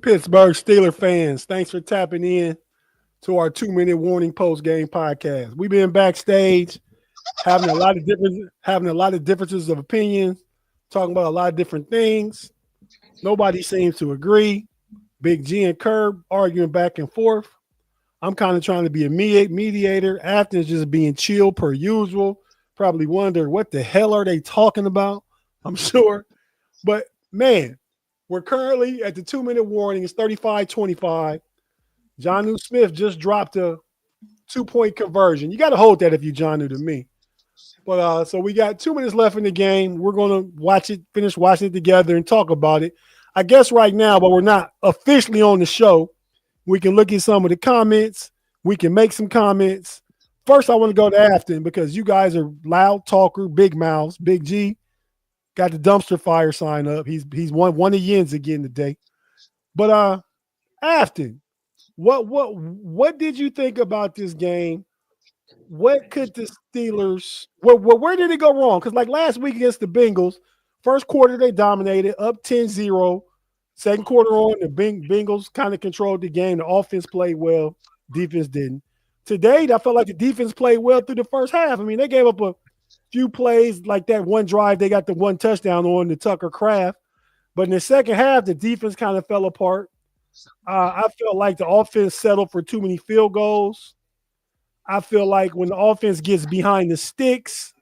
Pittsburgh Steelers fans, thanks for tapping in to our 2 Minute Warning Postgame podcast. We've been backstage having a lot of differences of opinion, talking about a lot of different things. Nobody seems to agree. Big G and Kerb arguing back and forth. I'm kind of trying to be a mediator. Afton's just being chill per usual. Probably wonder what the hell are they talking about? I'm sure. But man, we're currently at the 2 minute warning. It's 35-25. Jonnu Smith just dropped a 2-point conversion. You got to hold that if you Jonnu to me. But so we got 2 minutes left in the game. We're going to finish watching it together and talk about it. I guess right now, but we're not officially on the show. We can look at some of the comments. We can make some comments. First, I want to go to Afton because you guys are loud talker, big mouths. Big G got the dumpster fire sign up. He's one of Yins again today. But Afton, what did you think about this game? What could the Steelers where did it go wrong? Because like last week against the Bengals, first quarter they dominated, up 10-0. Second quarter on, the Bengals kind of controlled the game. The offense played well, defense didn't. Today, I felt like the defense played well through the first half. I mean, they gave up a few plays like that one drive. They got the one touchdown on the Tucker Craft. But in the second half, the defense kind of fell apart. I felt like the offense settled for too many field goals. I feel like when the offense gets behind the sticks,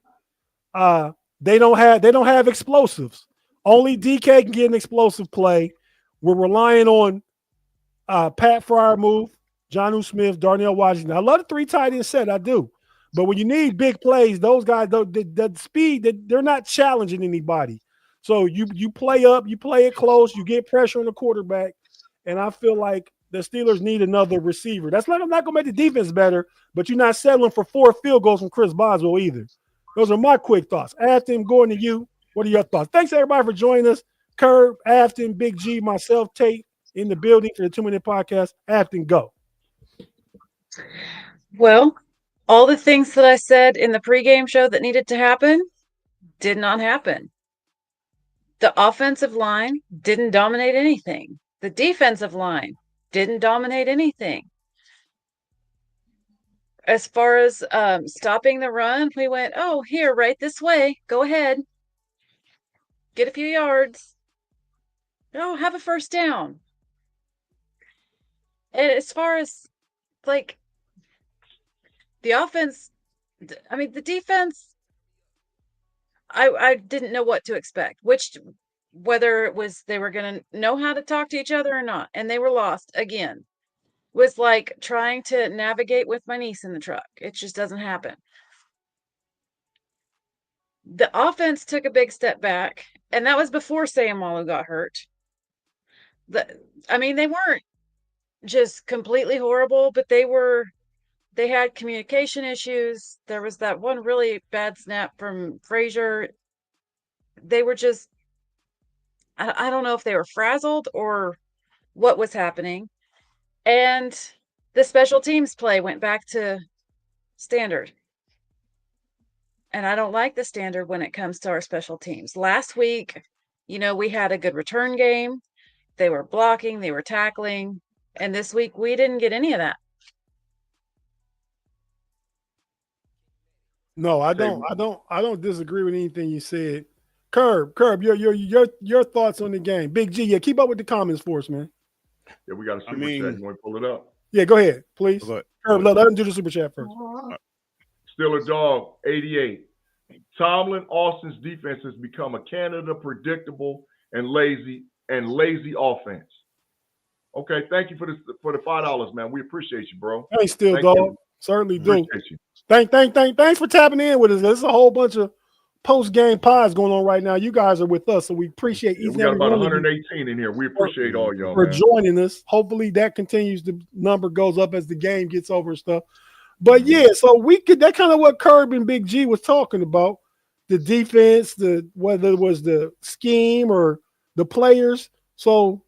they don't have explosives. Only DK can get an explosive play. We're relying on Pat Freiermuth, Jonnu Smith, Darnell Washington. I love the 3 tight end set, I do. But when you need big plays, those guys, the speed, they're not challenging anybody. So you play up, you play it close, you get pressure on the quarterback, and I feel like the Steelers need another receiver. That's not going to make the defense better, but you're not settling for 4 field goals from Chris Boswell either. Those are my quick thoughts. Afton, going to you. What are your thoughts? Thanks, everybody, for joining us. Kerb, Afton, Big G, myself, Tate, in the building for the 2 minute podcast. Afton, go. Well, all the things that I said in the pregame show that needed to happen did not happen. The offensive line didn't dominate anything. The defensive line didn't dominate anything. As far as stopping the run, we went, oh, here, right this way. Go ahead. Get a few yards. Oh, have a first down. And as far as, like, the offense, I mean, the defense, I didn't know what to expect, whether it was they were going to know how to talk to each other or not, and they were lost again. It was like trying to navigate with my niece in the truck. It just doesn't happen. The offense took a big step back, and that was before Sayamalu got hurt. They weren't just completely horrible, but they had communication issues. There was that one really bad snap from Frazier. They were just, I don't know if they were frazzled or what was happening. And the special teams play went back to standard. And I don't like the standard when it comes to our special teams. Last week, we had a good return game. They were blocking, they were tackling. And this week, we didn't get any of that. No, I don't disagree with anything you said. Kerb, your thoughts on the game. Big G, yeah, keep up with the comments for us, man. Yeah, we got a super chat. You want to pull it up? Yeah, go ahead, please. Kerb, let him do the super chat first. Steeler Dog 88. Tomlin Austin's defense has become a Canada predictable and lazy offense. Okay, thank you for the $5, man. We appreciate you, bro. Thanks, Steel Dog. Certainly do. Thanks for tapping in with us. There's a whole bunch of post-game pods going on right now. You guys are with us, so we appreciate each and every one. We got about 118 in here. We appreciate all y'all for joining us. Hopefully that continues. The number goes up as the game gets over and stuff. But yeah, so that kind of what Kerb and Big G was talking about. The defense, whether it was the scheme or the players. So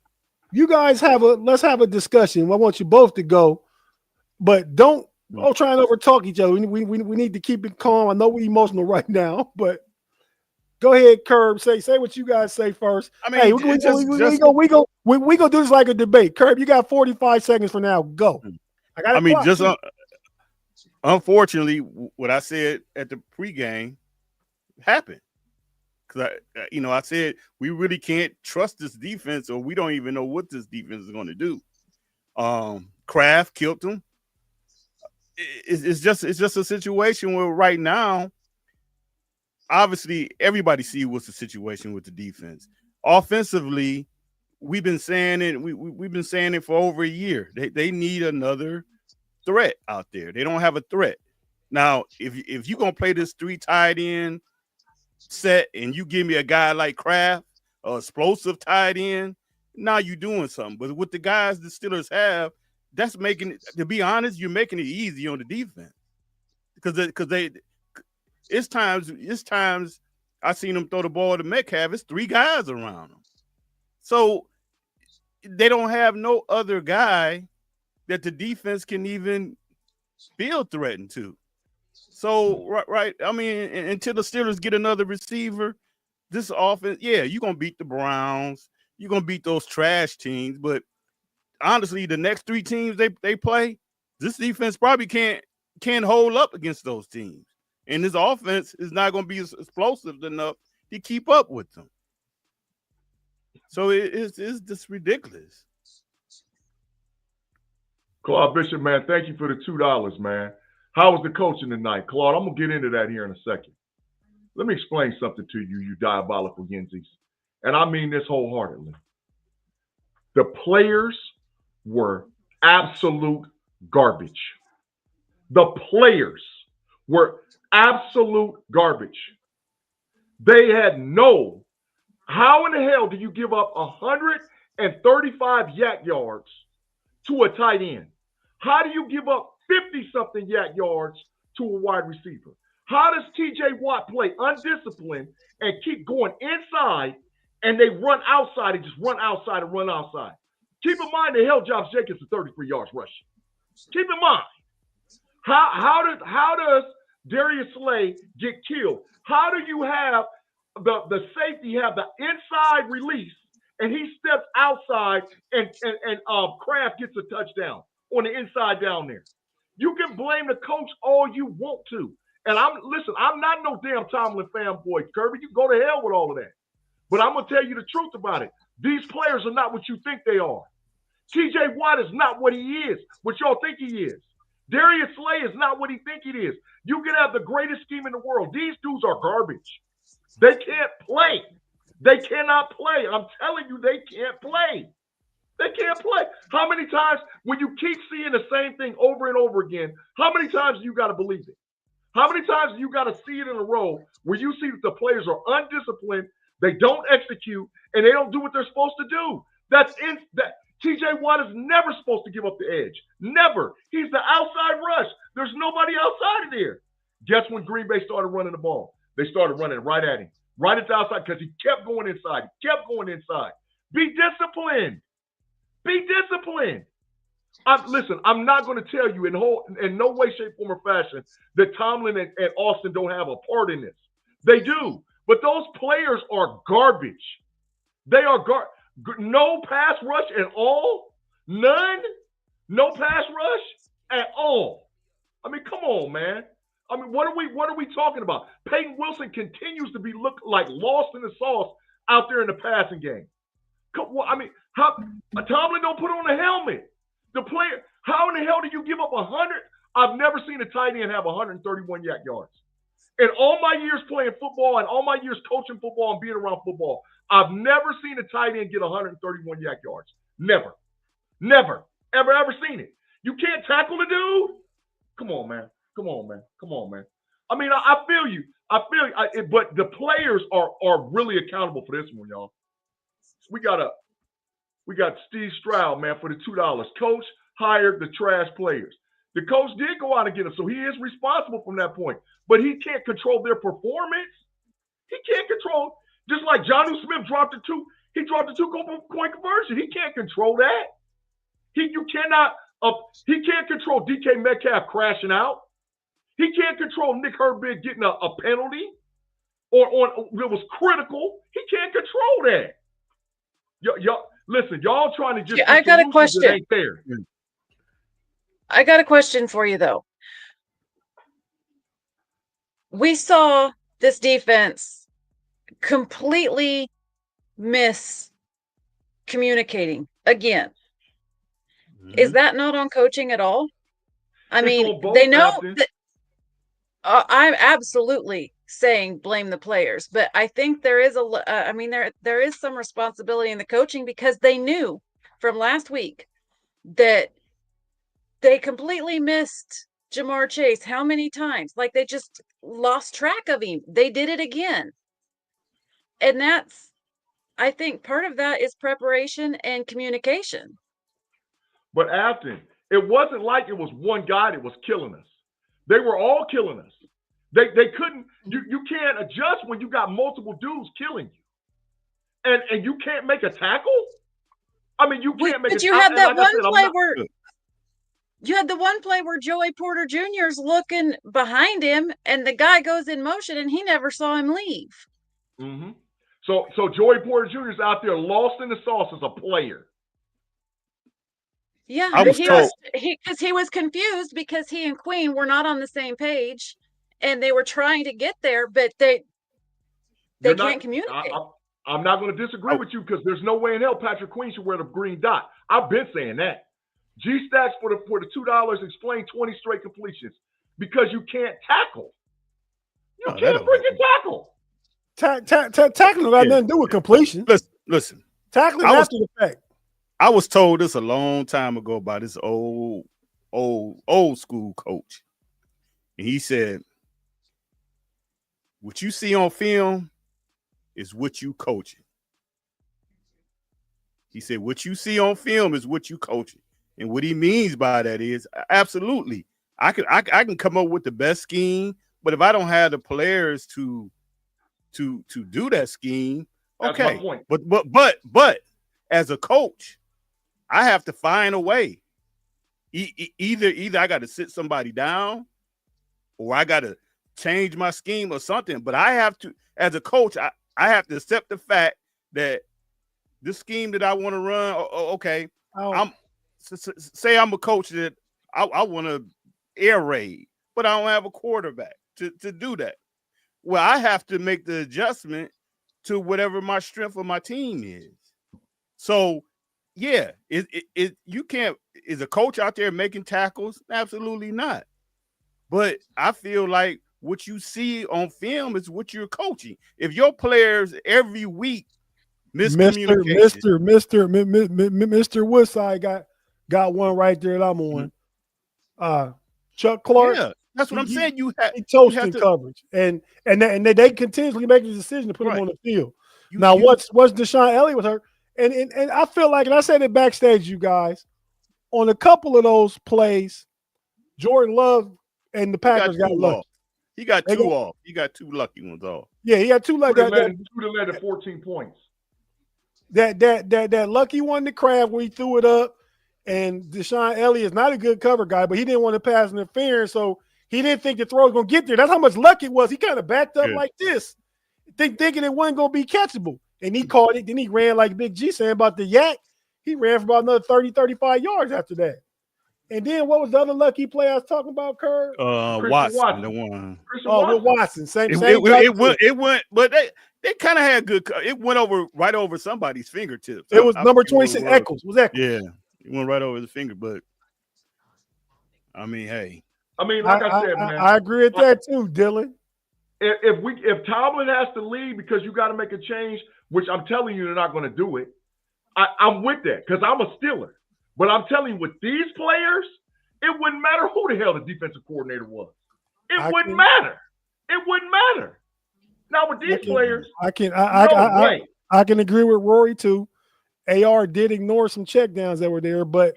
you guys let's have a discussion. I want you both to go, but don't try and overtalk each other. We need to keep it calm. I know we're emotional right now, but Go ahead, Kerb. Say what you guys say first. I mean, Hey, we gonna do this like a debate. Kerb, you got 45 seconds from now. Go. I mean, just unfortunately, what I said at the pregame happened. Because I said we really can't trust this defense, or we don't even know what this defense is going to do. Kraft killed them. It's just a situation where right now, obviously, everybody sees what's the situation with the defense. Offensively, we've been saying it. We've been saying it for over a year. They need another threat out there. They don't have a threat. Now, if you're gonna play this 3 tight end set and you give me a guy like Kraft, or explosive tight end, now you're doing something. But with the guys the Steelers have, that's making it, to be honest, you're making it easy on the defense. Because it's times I've seen them throw the ball to Metcalf. It's 3 guys around them. So they don't have no other guy that the defense can even feel threatened to. So, right. I mean, until the Steelers get another receiver, this offense, yeah, you're going to beat the Browns. You're going to beat those trash teams. But honestly, the next 3 teams they play, this defense probably can't hold up against those teams. And this offense is not going to be explosive enough to keep up with them. So it's just ridiculous. Claude Bishop, man, thank you for the $2, man. How was the coaching tonight? Claude, I'm going to get into that here in a second. Let me explain something to you, you diabolical Yenzies. And I mean this wholeheartedly. The players were absolute garbage. The players were absolute garbage. They had how in the hell do you give up 135 yak yards to a tight end? How do you give up 50-something yak yards to a wide receiver? How does TJ Watt play undisciplined and keep going inside and they run outside and just run outside and run outside? Keep in mind they held Josh Jacobs to 33 yards rushing. Keep in mind. How does Darius Slay get killed? How do you have the safety have the inside release and he steps outside and Kraft gets a touchdown on the inside down there? You can blame the coach all you want to. And I'm not no damn Tomlin fanboy, Kirby. You go to hell with all of that. But I'm going to tell you the truth about it. These players are not what you think they are. TJ Watt is not what he is, what y'all think he is. Darius Slay is not what he think he is. You can have the greatest scheme in the world. These dudes are garbage. They can't play. They cannot play. I'm telling you, they can't play. They can't play. How many times, when you keep seeing the same thing over and over again, how many times do you got to believe it? How many times do you got to see it in a row where you see that the players are undisciplined, they don't execute, and they don't do what they're supposed to do? TJ Watt is never supposed to give up the edge. Never. He's the outside rush. There's nobody outside of there. Guess when Green Bay started running the ball? They started running right at him. Right at the outside because he kept going inside. He kept going inside. Be disciplined. Be disciplined. Listen, I'm not going to tell you in no way, shape, form, or fashion that Tomlin and Austin don't have a part in this. They do. But those players are garbage. They are no pass rush at all. None. No pass rush at all. I mean, come on, man. I mean, what are we talking about? Peyton Wilson continues to look like lost in the sauce out there in the passing game. I mean, how Tomlin don't put on a helmet? The player, how in the hell do you give up 100? I've never seen a tight end have 131 yak yards. In all my years playing football and all my years coaching football and being around football, I've never seen a tight end get 131 yak yards. Never. Never. Ever seen it. You can't tackle the dude? Come on, man. Come on, man. Come on, man. I mean, I feel you. But the players are really accountable for this one, y'all. We got Steve Stroud, man, for the $2. Coach hired the trash players. The coach did go out and get them, so he is responsible from that point. But he can't control their performance. He can't control, just like Jonnu Smith dropped the two-point conversion. He can't control that. He can't control DK Metcalf crashing out. He can't control Nick Herbig getting a penalty or that was critical. He can't control that. Y'all listen, y'all trying to just I got a question. that ain't there. I got a question for you though. We saw this defense completely miss communicating again. Is that not on coaching at all? I mean, they know that I'm absolutely saying blame the players, but I think there is there is some responsibility in the coaching, because they knew from last week that they completely missed Jamar Chase. How many times? Like, they just lost track of him. They did it again. And I think part of that is preparation and communication. But Afton, it wasn't like it was one guy that was killing us. They were all killing us. They couldn't. You can't adjust when you got multiple dudes killing you, and you can't make a tackle. I mean, you can't make a tackle. But you had that one play where you had the one play where Joey Porter Jr. is looking behind him, and the guy goes in motion, and he never saw him leave. Mm-hmm. So Joey Porter Jr. is out there lost in the sauce as a player. Yeah, he was confused because he and Queen were not on the same page, and they were trying to get there, but they can't communicate. I'm not going to disagree with you, because there's no way in hell Patrick Queen should wear the green dot. I've been saying that. G-Stacks for the $2 explain 20 straight completions, because you can't tackle. You can't freaking tackle. Tackling got nothing to do with completion. Listen. Tackling after the fact. I was told this a long time ago by this old school coach. And he said, what you see on film is what you coaching. He said, what you see on film is what you coaching. And what he means by that is, absolutely, I can come up with the best scheme, but if I don't have the players to do that scheme, okay. But as a coach, I have to find a way. Either I got to sit somebody down, or I got to change my scheme or something. But I have to, as a coach, I have to accept the fact that this scheme that I want to run, okay, say I'm a coach that I want to air raid, but I don't have a quarterback to do that. Well, I have to make the adjustment to whatever my strength of my team is. So, yeah, you can't. Is a coach out there making tackles? Absolutely not. But I feel like what you see on film is what you're coaching. If your players every week miscommunication, Mr. Woodside got one right there that I'm on. Chuck Clark. Yeah, that's what I'm saying. He toasting coverage, and they continuously make the decision to put him on the field. What's Deshaun Elliott with her? And I feel like, and I said it backstage, you guys, on a couple of those plays, Jordan Love and the Packers got lucky. He got two off. He got two lucky ones off. Yeah, he had two lucky. Two that led to 14 points. That lucky one to Kraft where he threw it up, and Deshaun Elliott is not a good cover guy, but he didn't want to pass interference, so he didn't think the throw was going to get there. That's how much luck it was. He kind of backed up like this, thinking it wasn't going to be catchable. And he caught it. Then he ran like Big G saying about the yak. He ran for about another 30, 35 yards after that. And then what was the other lucky play I was talking about, Kerb? Watson, the one. With Watson. Same it went, but they kind of had good. It went right over somebody's fingertips. It was number 26, Eccles. Yeah, it went right over his finger. But I mean, hey. I mean, like I said, man. I agree with that too, Dylan. If Tomlin has to leave because you got to make a change, which I'm telling you they're not going to do it, I'm with that because I'm a Steeler. But I'm telling you, with these players, it wouldn't matter who the hell the defensive coordinator was. It wouldn't matter. It wouldn't matter. Now with these players, I can agree with Rory too. AR did ignore some checkdowns that were there, but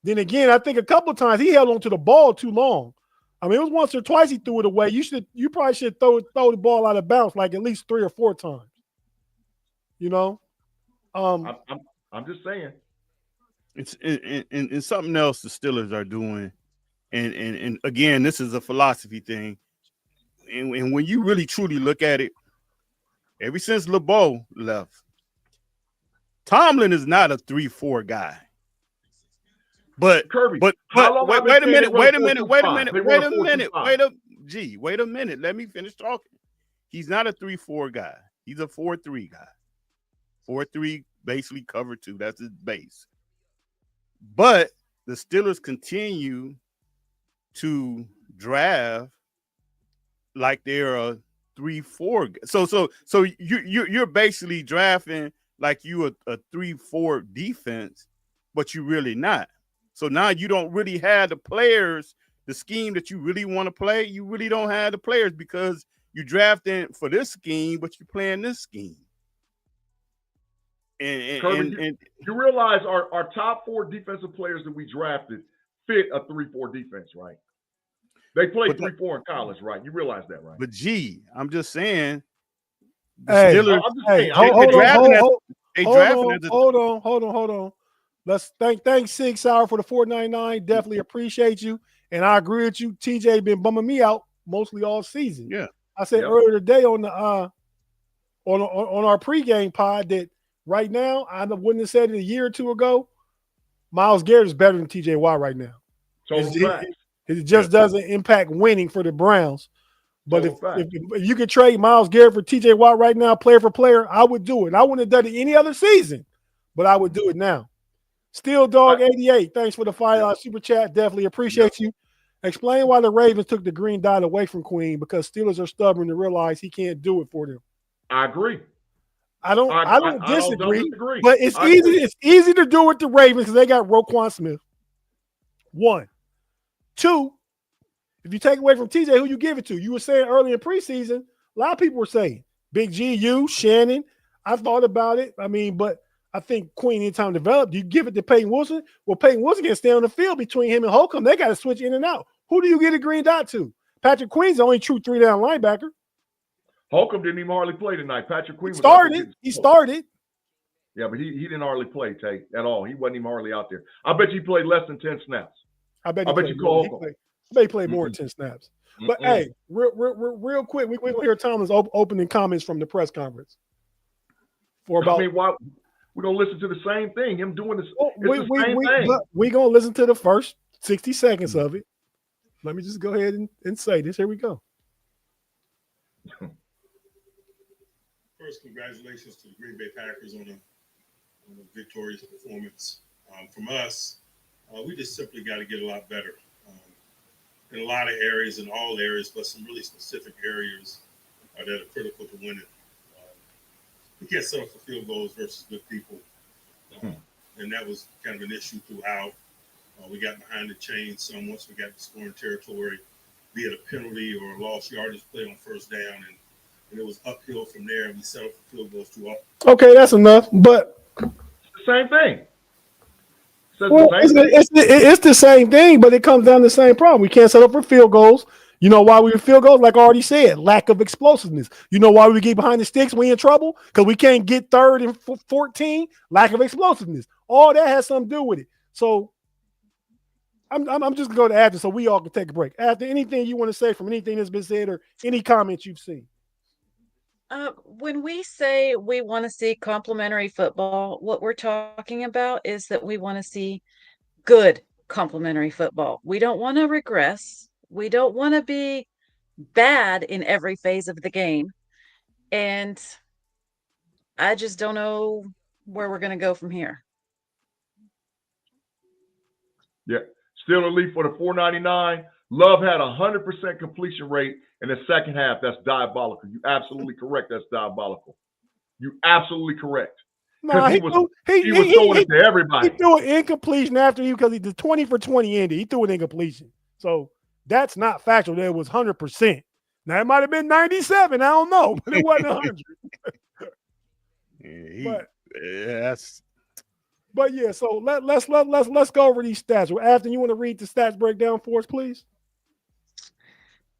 then again, I think a couple of times he held on to the ball too long. I mean, it was once or twice he threw it away. You probably should throw the ball out of bounds like at least 3 or 4 times. You know, I'm just saying. It's something else the Steelers are doing, and again, this is a philosophy thing. And when you really truly look at it, ever since LeBeau left, Tomlin is not a 3-4 guy. But Kirby, but how long I've been wait a saying they minute, run wait a a minute, 4-2-5? wait a minute, They wait run a minute, 4-2-5. wait a minute. Let me finish talking. He's not a 3-4 guy. He's a 4-3 guy. 4-3 basically cover 2. That's his base. But the Steelers continue to draft like they're a 3-4. So you're basically drafting like you a 3-4 defense, but you're really not. So now you don't really have the players, the scheme that you really want to play. You really don't have the players because you're drafting for this scheme, but you're playing this scheme. Kirby, you realize our top 4 defensive players that we drafted fit a 3-4 defense, right? They played 3-4 in college, right? You realize that, right? But I'm just saying. The Hey, Steelers, hey, hold on. Let's thank 6 Hour for the $4.99. Definitely appreciate you, and I agree with you. TJ been bumming me out mostly all season. Yeah, I said earlier today on the on our pregame pod that right now I wouldn't have said it a year or two ago. Myles Garrett is better than TJ Watt right now. It just doesn't impact winning for the Browns. But if you could trade Myles Garrett for TJ Watt right now, player for player, I would do it. I wouldn't have done it any other season, but I would do it now. Steel Dog 88, thanks for the $5 super chat. Definitely appreciate you. Explain why the Ravens took the green dot away from Queen, because Steelers are stubborn to realize he can't do it for them. I agree. I don't disagree, but it's easy to do with the Ravens because they got Roquan Smith. 1. 2, if you take away from TJ, who you give it to? You were saying early in preseason, a lot of people were saying Big G, you, Shannon. I thought about it. I mean, but I think Queen, anytime developed, you give it to Peyton Wilson. Well, Peyton Wilson can stay on the field between him and Holcomb. They got to switch in and out. Who do you get a green dot to? Patrick Queen's the only true 3-down linebacker. Holcomb didn't even hardly play tonight. Patrick Queen He started. Yeah, but he didn't hardly play, Tate, at all. He wasn't even hardly out there. I bet you played less than 10 snaps. I bet he played more than 10 snaps. But hey, real quick, we will hear Tomlin's opening comments from the press conference. We're going to listen to the same thing. Him doing this. We're going to listen to the first 60 seconds of it. Let me just go ahead and say this. Here we go. First, congratulations to the Green Bay Packers on a victorious performance. From us, we just simply got to get a lot better in a lot of areas, in all areas, but some really specific areas that are critical to winning. We can't settle for field goals versus good people, and that was kind of an issue throughout. We got behind the chains some once we got to scoring territory, be it a penalty or a lost yardage play on first down, and it was uphill from there, and we settled for field goals too often. Okay, that's enough, but same thing. It's the same thing, but it comes down to the same problem. We can't settle for field goals. You know why we field goals? Like I already said, lack of explosiveness. You know why we get behind the sticks? We in trouble because we can't get 3rd and 14. Lack of explosiveness. All that has something to do with it. So I'm just gonna go to Afton so we all can take a break. After anything you want to say from anything that's been said or any comments you've seen. When we say we want to see complementary football, what we're talking about is that we want to see good complementary football. We don't want to regress. We don't want to be bad in every phase of the game. And I just don't know where we're going to go from here. Yeah. Still elite for the $4.99. Love had 100% completion rate in the second half. That's diabolical. You absolutely correct. That's diabolical. You absolutely correct. No, he was throwing it to everybody. He threw an incompletion after because he did 20 for 20 ended. He threw an incompletion. So that's not factual. That it was 100%. Now it might have been 97. I don't know, but it wasn't 100. But yeah, so let's go over these stats. Afton, you want to read the stats breakdown for us, please?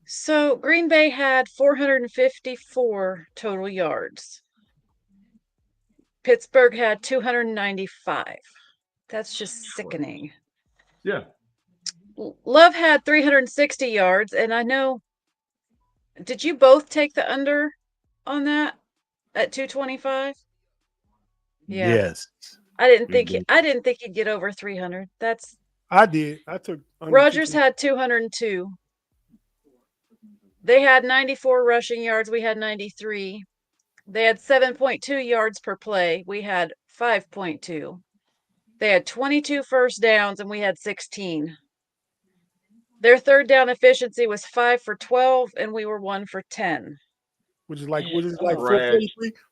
So Green Bay had 454 total yards. Pittsburgh had 295. That's just sickening. Yeah. Love had 360 yards, and I know. Did you both take the under on that? at 225. Yeah. Yes. I didn't We think did. I didn't think he'd get over 300. That's I did. I took under Rogers 220. had 202. They had 94 rushing yards. We had 93. They had 7.2 yards per play. We had 5.2. They had 22 first downs and we had 16. Their third down efficiency was 5 for 12 and we were 1 for 10. which is like Trash.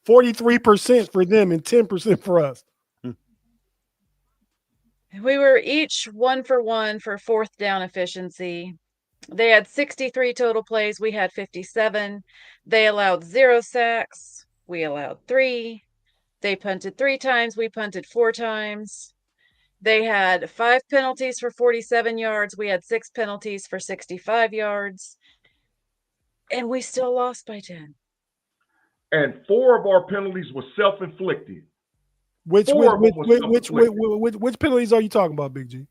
43% for them and 10% for us. We were each 1 for 1 for fourth down efficiency. They had 63 total plays. We had 57. They allowed 0 sacks. We allowed 3. They punted 3 times. We punted 4 times. They had 5 penalties for 47 yards. We had 6 penalties for 65 yards. And we still lost by 10. And 4 of our penalties were self-inflicted. Which penalties are you talking about, Big G?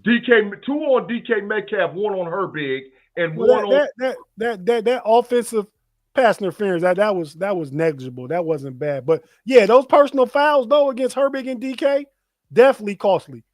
2 on DK Metcalf, 1 on Herbig, and Well, 1 on that offensive pass interference that was negligible. That wasn't bad. But yeah, those personal fouls though against Herbig and DK definitely costly.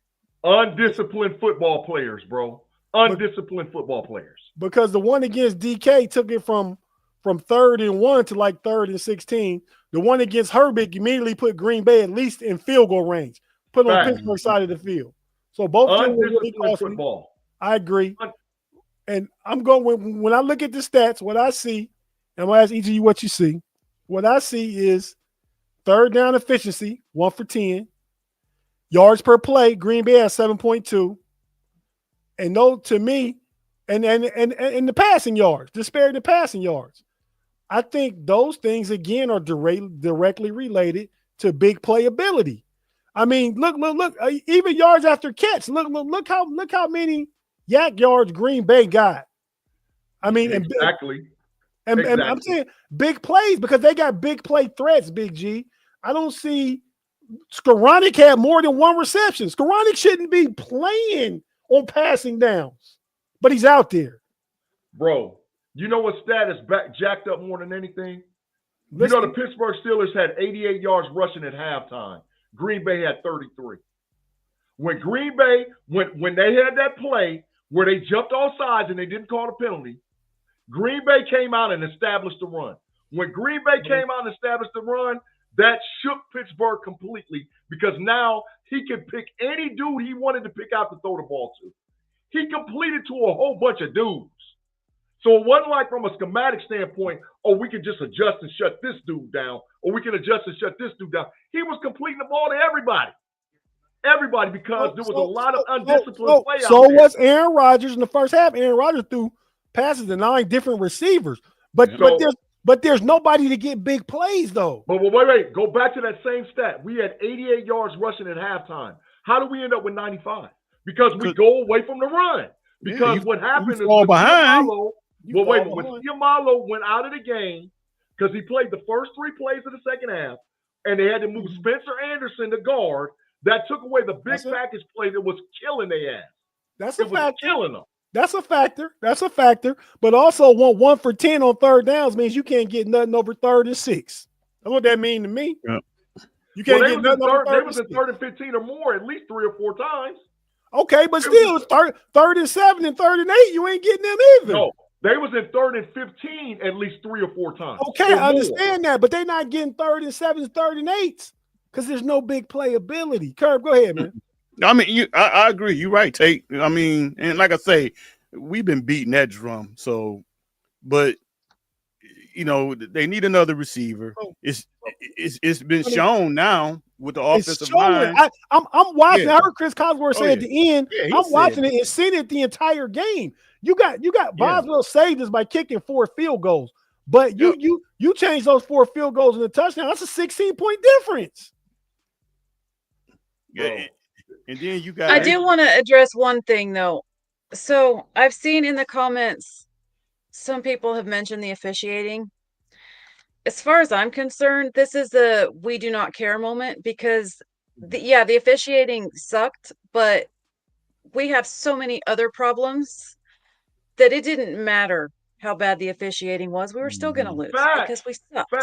undisciplined football players, bro. Undisciplined football players. Because the one against DK took it from 3rd and 1 to like 3rd and 16. The one against Herbig immediately put Green Bay at least in field goal range, put on Facts. Pittsburgh side of the field. So both of them were really Undisciplined costly. football. I agree. And I'm going when I look at the stats, what I see, and I'm gonna ask each of you what you see. What I see is third down efficiency, 1 for 10. Yards per play, Green Bay has 7.2. And no, to me, and the passing yards, disparity in passing yards. I think those things again are directly related to big playability. I mean, look, even yards after catch. Look how many yak yards Green Bay got. I mean, exactly. And I'm saying big plays because they got big play threats, Big G. I don't see Skoranek had more than 1 reception. Skoranek shouldn't be playing on passing downs, but he's out there. Bro, you know what stat is jacked up more than anything? Listen, You know the Pittsburgh Steelers had 88 yards rushing at halftime. Green Bay had 33. When Green Bay, when they had that play where they jumped all sides and they didn't call the penalty, Green Bay came out and established the run. When Green Bay came out and established the run, that shook Pittsburgh completely because now he could pick any dude he wanted to pick out to throw the ball to. He completed to a whole bunch of dudes. So it wasn't like from a schematic standpoint, oh, we can just adjust and shut this dude down, or we can adjust and shut this dude down. He was completing the ball to everybody. Everybody, because there was a lot of undisciplined play out there. So was Aaron Rodgers in the first half. Aaron Rodgers threw passes to 9 different receivers. But there's nobody to get big plays, though. But wait. Go back to that same stat. We had 88 yards rushing at halftime. How do we end up with 95? Because we go away from the run. Because what happened is fall behind. When Ciamalo went out of the game, because he played the first 3 plays of the second half, and they had to move Spencer Anderson to guard, that took away the big package play that was killing their ass. That's a factor. Killing them. That's a factor. But also 1 for 10 on third downs means you can't get nothing over 3rd and 6. That's what that mean to me. Yeah. You can't get nothing over 3rd and 6. They was in 3rd and 15 or more at least 3 or 4 times. Okay, but still, it's 3rd and 7 and 3rd and 8. You ain't getting them either. No, they was in 3rd and 15 at least 3 or 4 times. Okay, I understand that, but they're not getting 3rd and 7, 3rd and 8s because there's no big playability. Kerb, go ahead, man. I mean, I agree. You're right, Tate. I mean, and like I say, we've been beating that drum. So, but you know, they need another receiver. It's been shown now with the offensive line. I'm watching. I heard Chris Collinsworth say at the end. I'm watching it and seeing it the entire game. You got Boswell saved us by kicking 4 field goals, but you change those 4 field goals in a touchdown. That's a 16-point difference. Yeah, and then you got. I do want to address one thing though. So I've seen in the comments, some people have mentioned the officiating. As far as I'm concerned, this is a we do not care moment because the officiating sucked, but we have so many other problems that it didn't matter how bad the officiating was. We were still going to lose because we sucked.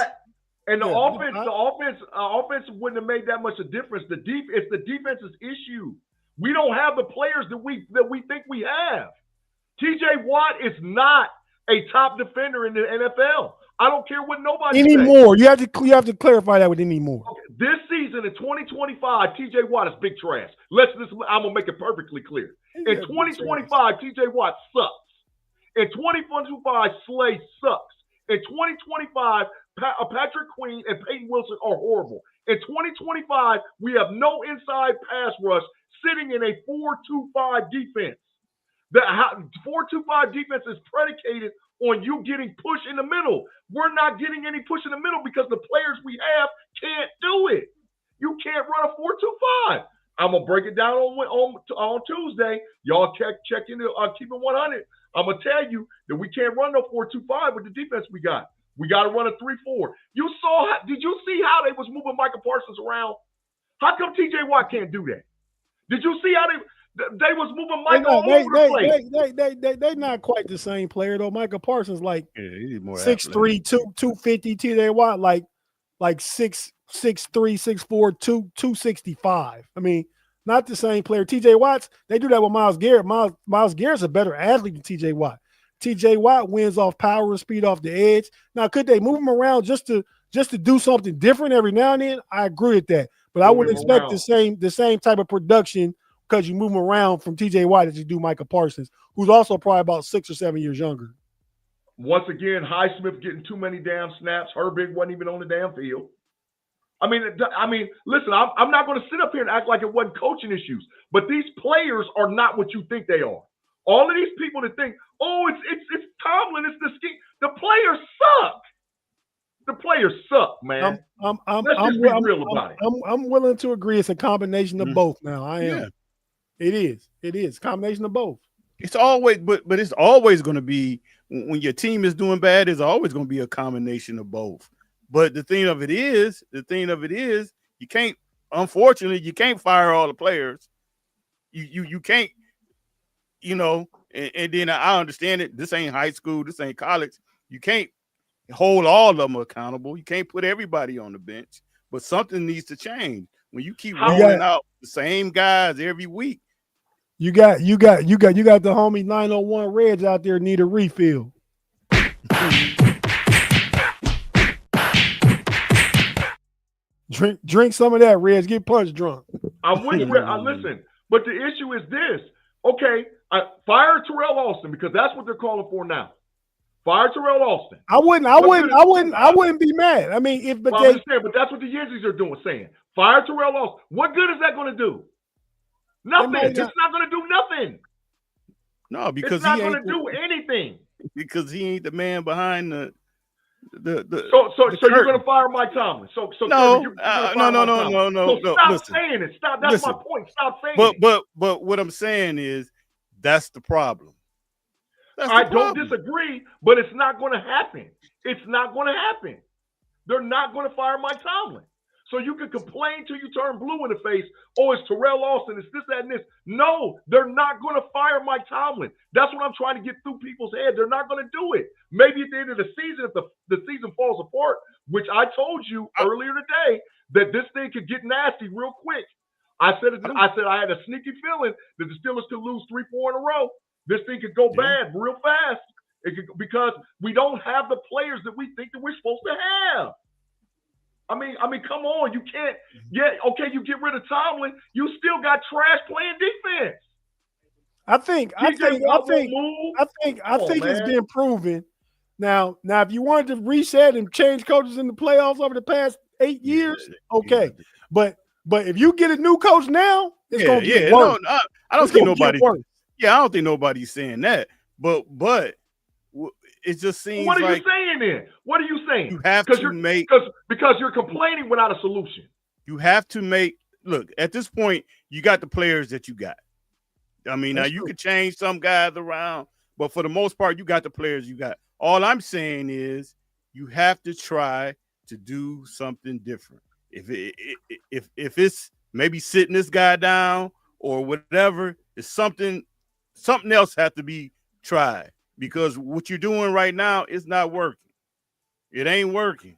And the Yeah, offense wouldn't have made that much a difference. It's the defense's issue. We don't have the players that we think we have. TJ Watt is not a top defender in the NFL. I don't care what nobody says. Anymore. You have to clarify that with anymore. Okay. This season in 2025, TJ Watt is big trash. I'm gonna make it perfectly clear. In 2025, TJ Watt sucks. In 2025, Slay sucks. In 2025, Patrick Queen and Peyton Wilson are horrible. In 2025, we have no inside pass rush sitting in a 4-2-5 defense. The 4-2-5 defense is predicated on you getting push in the middle. We're not getting any push in the middle because the players we have can't do it. You can't run a 4-2-5. I'm gonna break it down on Tuesday. Y'all check into keeping 100. I'm gonna tell you that we can't run no 4-2-5 with the defense we got. We got to run a 3-4. Did you see how they was moving Michael Parsons around? How come TJ Watt can't do that? Did you see how they was moving Michael all over the place? They're not quite the same player though. Michael Parsons like 6'3", 250. TJ Watt like 6'3", 6'4", 265. I mean, not the same player. TJ Watt's, they do that with Myles Garrett. Myles Garrett's a better athlete than TJ Watt. TJ Watt wins off power and speed off the edge. Now, could they move him around just to do something different every now and then? I agree with that, but I wouldn't expect the same type of production because you move him around from TJ Watt as you do Michael Parsons, who's also probably about 6 or 7 years younger. Once again, Highsmith getting too many damn snaps. Herbig wasn't even on the damn field. I mean, listen, I'm not going to sit up here and act like it wasn't coaching issues, but these players are not what you think they are. All of these people that think, oh, it's Tomlin, it's the scheme. The players suck. The players suck, man. Let's just be real about it. I'm willing to agree. It's a combination of both. Now I am. Yeah. It is combination of both. It's always, but it's always going to be when your team is doing bad. It's always going to be a combination of both. But the thing of it is, you can't. Unfortunately, you can't fire all the players. You can't. And then I understand it. This ain't high school. This ain't college. You can't hold all of them accountable. You can't put everybody on the bench. But something needs to change. When you keep rolling out the same guys every week. You got the homie 901 Reds out there need a refill. Drink some of that, Reds. Get punch drunk. Listen, but the issue is this. Okay, fire Terrell Austin because that's what they're calling for now. Fire Terrell Austin. I wouldn't be mad. I mean, but that's what the Yankees are doing. Saying fire Terrell Austin. What good is that going to do? Nothing. It's not going to do nothing. No, because it's not going to do anything. Because he ain't the man behind the. So you're going to fire Mike Tomlin. So no. So stop saying it. Stop. That's my point. Stop saying it. But what I'm saying is that's the problem. I don't disagree, but it's not going to happen. It's not going to happen. They're not going to fire Mike Tomlin. So you can complain till you turn blue in the face. Oh, it's Terrell Austin. It's this, that, and this. No, they're not going to fire Mike Tomlin. That's what I'm trying to get through people's head. They're not going to do it. Maybe at the end of the season, if the season falls apart, which I told you earlier today that this thing could get nasty real quick. I said I had a sneaky feeling that the Steelers could lose 3-4 in a row. This thing could go bad real fast. Because we don't have the players that we think that we're supposed to have. I mean, come on. You can't. Yeah, okay. You get rid of Tomlin. You still got trash playing defense. I think it's been proven. Now, if you wanted to reset and change coaches in the playoffs over the past 8 years, okay. But if you get a new coach now, it's gonna get worse. No, I don't think nobody. Yeah, I don't think nobody's saying that. But it just seems what are like. You saying then? What are you saying? You have to make because you're complaining without a solution. You have to look at this point. You got the players that you got. I mean, now you could change some guys around, but for the most part, you got the players you got. All I'm saying is you have to try to do something different. If it's maybe sitting this guy down or whatever, it's something else has to be tried because what you're doing right now is not working. It ain't working.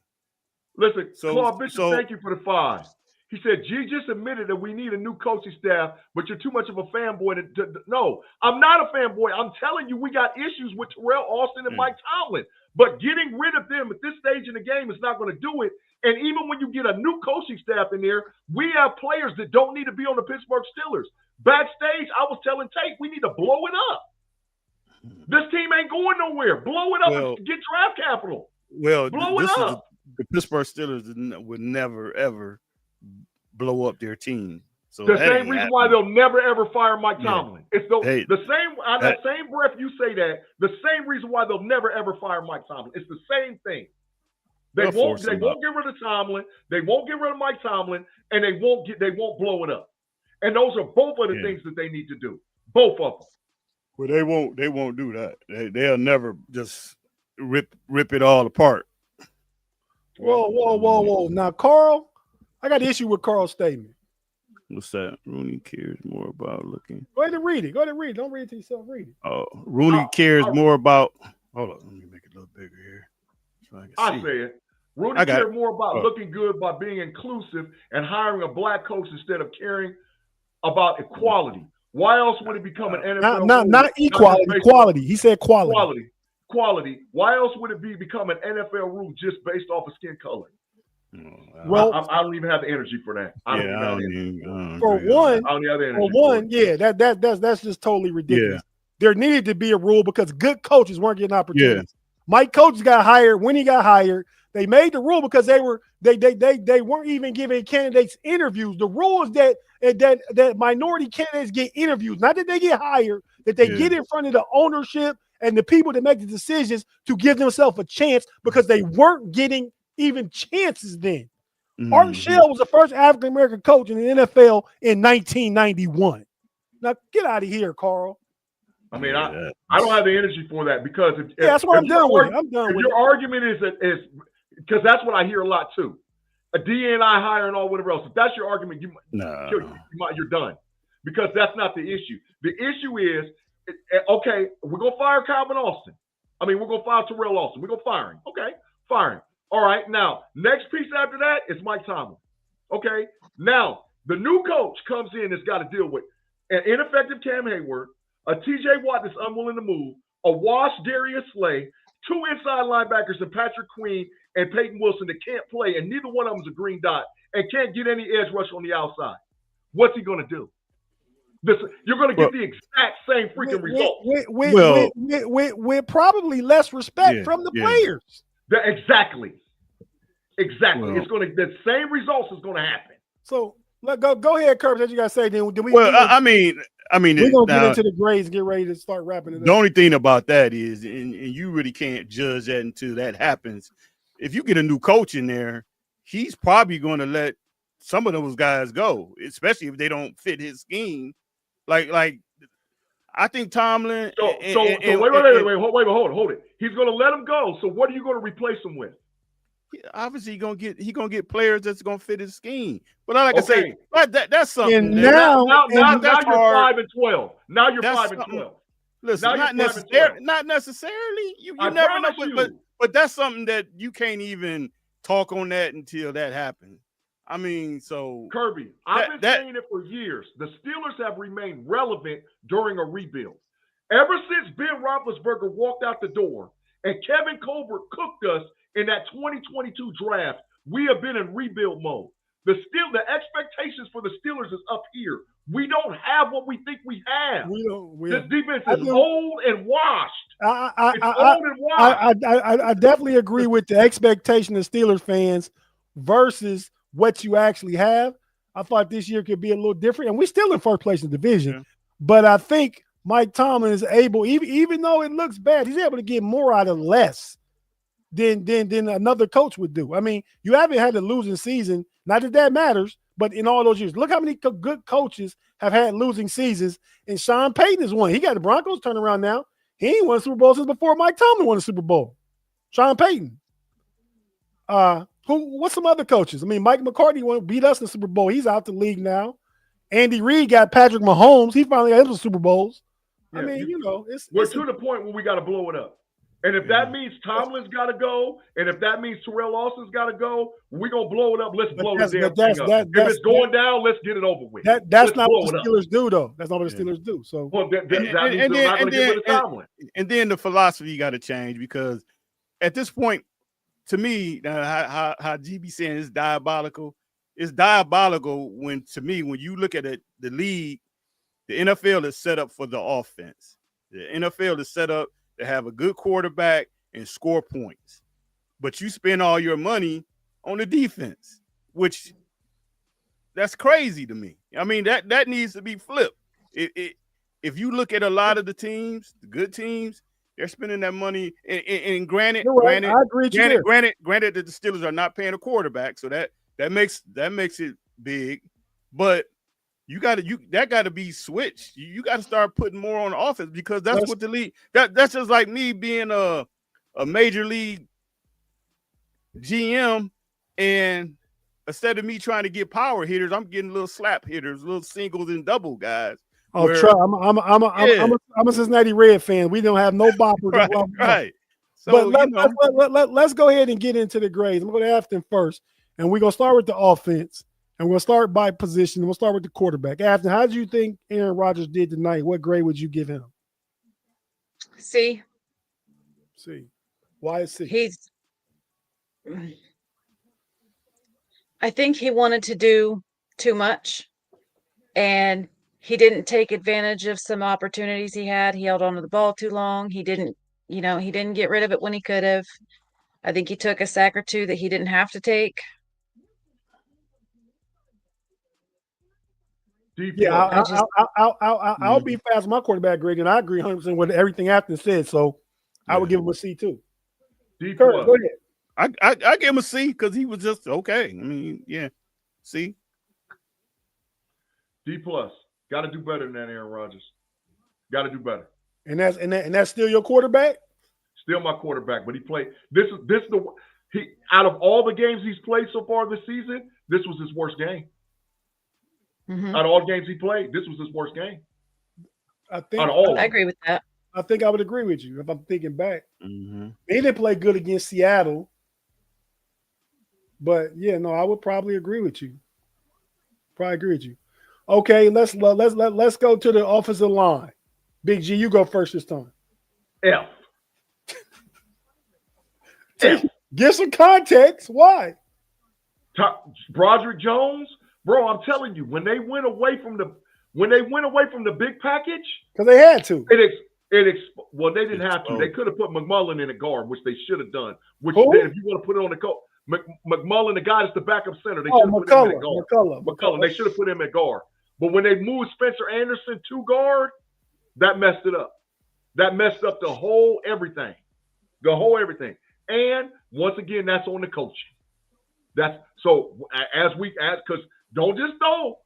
Listen, So- Claude Bishop, so- thank you for the 5. He said, G just admitted that we need a new coaching staff, but you're too much of a fanboy. No, I'm not a fanboy. I'm telling you, we got issues with Terrell Austin and Mike Tomlin. But getting rid of them at this stage in the game is not going to do it. And even when you get a new coaching staff in there, we have players that don't need to be on the Pittsburgh Steelers. Backstage, I was telling Tate, we need to blow it up. This team ain't going nowhere. Blow it up and get draft capital. Well, blow it up. The Pittsburgh Steelers would never, ever blow up their team. So the same reason why they'll never ever fire Mike Tomlin. It's the same. On that same breath you say that, the same reason why they'll never ever fire Mike Tomlin. It's the same thing. They won't get rid of Tomlin. They won't get rid of Mike Tomlin, and they won't blow it up. And those are both of the things that they need to do. Both of them. Well, they won't do that. They'll never just rip it all apart. Whoa. Now, Carl, I got an issue with Carl's statement. What's that? Rooney cares more about looking. Go ahead and read it. Don't read it to yourself. Read it. Oh, Rooney cares more about. Hold on, let me make it a little bigger here. So I say it. Rooney cares more about looking good by being inclusive and hiring a black coach instead of caring about equality. Why else would it become an NFL? Not equality. Quality. He said quality. Quality. Why else would it become an NFL rule just based off of skin color? Well, I don't even have the energy for that. I don't even have the energy. That's just totally ridiculous. Yeah. There needed to be a rule because good coaches weren't getting opportunities. Yeah. Mike Coates got hired when he got hired. They made the rule because they weren't even giving candidates interviews. The rule is that minority candidates get interviews, not that they get hired, that they get in front of the ownership and the people that make the decisions to give themselves a chance because they weren't getting even chances then. Art Shell was the first African-American coach in the NFL in 1991. Now, get out of here, Carl. I mean, I don't have the energy for that because that's what I'm done with. I'm done with your argument is because that's what I hear a lot too. A DNI hire and all whatever else. If that's your argument, you're done because that's not the issue. The issue is, okay, we're going to fire Calvin Austin. I mean, we're going to fire Terrell Austin. We're going to fire him. Okay, fire him. All right, now, next piece after that is Mike Tomlin. Okay, now, the new coach comes in that's got to deal with an ineffective Cam Hayward, a TJ Watt that's unwilling to move, a washed Darius Slay, 2 inside linebackers and Patrick Queen and Peyton Wilson that can't play, and neither one of them is a green dot and can't get any edge rush on the outside. What's he going to do? You're going to get the exact same freaking result. With probably less respect from the players. Exactly. Well, it's going to the same results is going to happen. So go ahead, Kerb. What you got to say? Then we. I mean, we're going to get into the grades and get ready to start wrapping it up. The only thing about that is, and you really can't judge that until that happens. If you get a new coach in there, he's probably going to let some of those guys go, especially if they don't fit his scheme. Like I think Tomlin. Wait, hold it. He's going to let him go. So what are you going to replace him with? Obviously, he's gonna get players that's gonna fit his scheme. But I say, that's something. And now you're 5-12. Now you're 5-12. Listen, not necessarily. You never know. But that's something that you can't even talk on that until that happens. I mean, so Kirby, I've been saying it for years. The Steelers have remained relevant during a rebuild. Ever since Ben Roethlisberger walked out the door and Kevin Colbert cooked us in that 2022 draft, we have been in rebuild mode. The expectations for the Steelers is up here. We don't have what we think we have. This defense is old and washed. I definitely agree with the expectation of Steelers fans versus what you actually have. I thought this year could be a little different, and we're still in first place in the division. But I think Mike Tomlin is able, even though it looks bad, he's able to get more out of less than another coach would do. I mean, you haven't had a losing season. Not that matters, but in all those years, look how many good coaches have had losing seasons, and Sean Payton is one. He got the Broncos turned around now. He ain't won a Super Bowl since before Mike Tomlin won a Super Bowl. Sean Payton. What's some other coaches? I mean, Mike McCarthy beat us in the Super Bowl. He's out the league now. Andy Reid got Patrick Mahomes. He finally got his Super Bowls. Yeah, I mean, we're to the point where we got to blow it up. And if that means Tomlin's got to go, and if that means Terrell Austin's got to go, we're going to blow it up. Let's blow the damn thing up. If it's going down, let's get it over with. That's not what the Steelers do, though. That's not what the Steelers do. So, well, that means they're not going to get rid of Tomlin. And then the philosophy got to change, because at this point, to me, how GB saying it's diabolical. It's diabolical when you look at it, the league, the NFL is set up for the offense. The NFL is set up to have a good quarterback and score points. But you spend all your money on the defense, which that's crazy to me. I mean, that needs to be flipped. If you look at a lot of the teams, the good teams, they're spending that money. And granted, right. I agree granted that the Steelers are not paying a quarterback, so that makes it big. But that got to be switched. You got to start putting more on offense, because that's what the league. That's just like me being a major league GM, and instead of me trying to get power hitters, I'm getting little slap hitters, little singles and double guys. Oh, I'm a Cincinnati Red fan. We don't have no boppers. Right. So but let's go ahead and get into the grades. I'm going to Afton first, and we're going to start with the offense. And we'll start by position. We'll start with the quarterback. Afton, how did you think Aaron Rodgers did tonight? What grade would you give him? C. C. Why is C? I think he wanted to do too much, and he didn't take advantage of some opportunities he had. He held on to the ball too long. He didn't get rid of it when he could have. I think he took a sack or two that he didn't have to take. Yeah, I'll be fast with my quarterback grade, and I agree 100% with everything Afton said. So I would give him a C too. Kerb, go ahead. I give him a C because he was just okay. I mean, yeah, C. D+. Got to do better than that, Aaron Rodgers. Got to do better. And that's still your quarterback? Still my quarterback, but he played. Out of all the games he's played so far this season, this was his worst game. Mm-hmm. Out of all games he played, this was his worst game. I agree with that. I think I would agree with you if I'm thinking back. Mm-hmm. He didn't play good against Seattle, but I would probably agree with you. Okay, let's go to the offensive line. Big G, you go first this time. F. Give some context. Why? Broderick Jones. Bro, I'm telling you, when they went away from the big package, because they had to. Well, they didn't have to. They could have put McMullen in a guard, which they should have done. If you want to put it on the coach, McMullen, the guy that's the backup center, they should have put him in guard. McCullough. They should have put him at guard. But when they moved Spencer Anderson to guard, that messed it up. That messed up the whole everything. And once again, that's on the coaching. Because don't just throw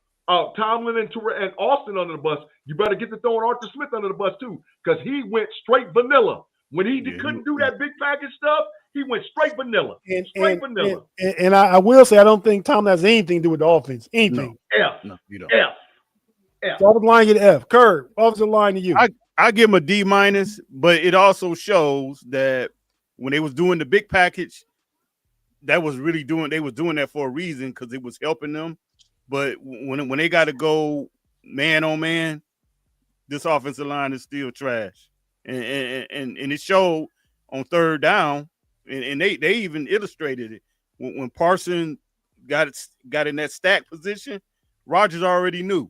Tomlin and Austin under the bus. You better get to throwing Arthur Smith under the bus too, because he went straight vanilla. When he couldn't do that big package stuff, he went straight vanilla. And I will say, I don't think Tomlin has anything to do with the offense. Anything. No. F. No, you don't. F. So offensive line, get F. Kerb, offensive line to you. I give him a D-, but it also shows that when they was doing the big package, they was doing that for a reason, because it was helping them. But when they got to go man on man, this offensive line is still trash, and it showed on third down, and they even illustrated it when Parson got in that stack position. Rodgers already knew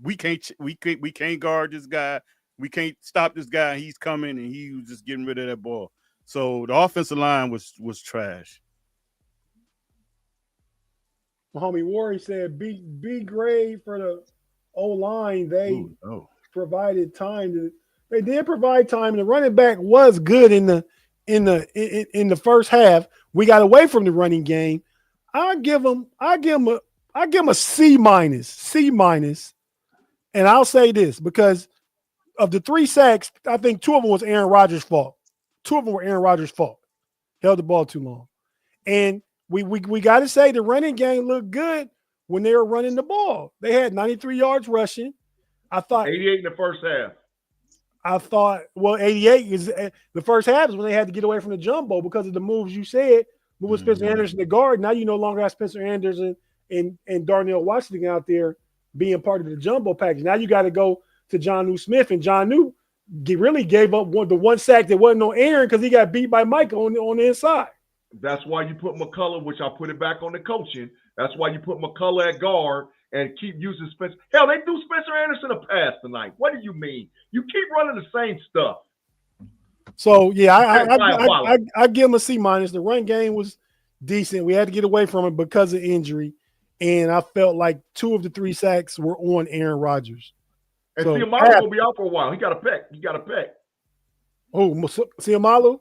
we can't guard this guy, we can't stop this guy. He's coming, and he was just getting rid of that ball. So the offensive line was trash. Homie Warren said B grade for the O-line. They provided time. They did provide time. The running back was good in the first half. We got away from the running game. I give him a C-. And I'll say this, because of the 3 sacks, I think 2 of them was Aaron Rodgers' fault. 2 of them were Aaron Rodgers' fault. Held the ball too long. And we got to say the running game looked good when they were running the ball. They had 93 yards rushing. I thought 88 in the first half. I thought, well, 88 is the first half is when they had to get away from the jumbo because of the moves you said. Moving Spencer Anderson to guard. Now you no longer have Spencer Anderson and Darnell Washington out there being part of the jumbo package. Now you got to go to Jonnu Smith, and Jonnu really gave up the one sack that wasn't on Aaron because he got beat by Micah on the inside. That's why you put McCullough, which I put it back on the coaching. That's why you put McCullough at guard and keep using Spencer. Hell, they threw Spencer Anderson a pass tonight. What do you mean? You keep running the same stuff. So yeah, I give him a C minus. The run game was decent. We had to get away from it because of injury, and I felt like 2 of the 3 sacks were on Aaron Rodgers. And so, Siamalu's gonna be out for a while. He got a peck. Oh, Siamalu?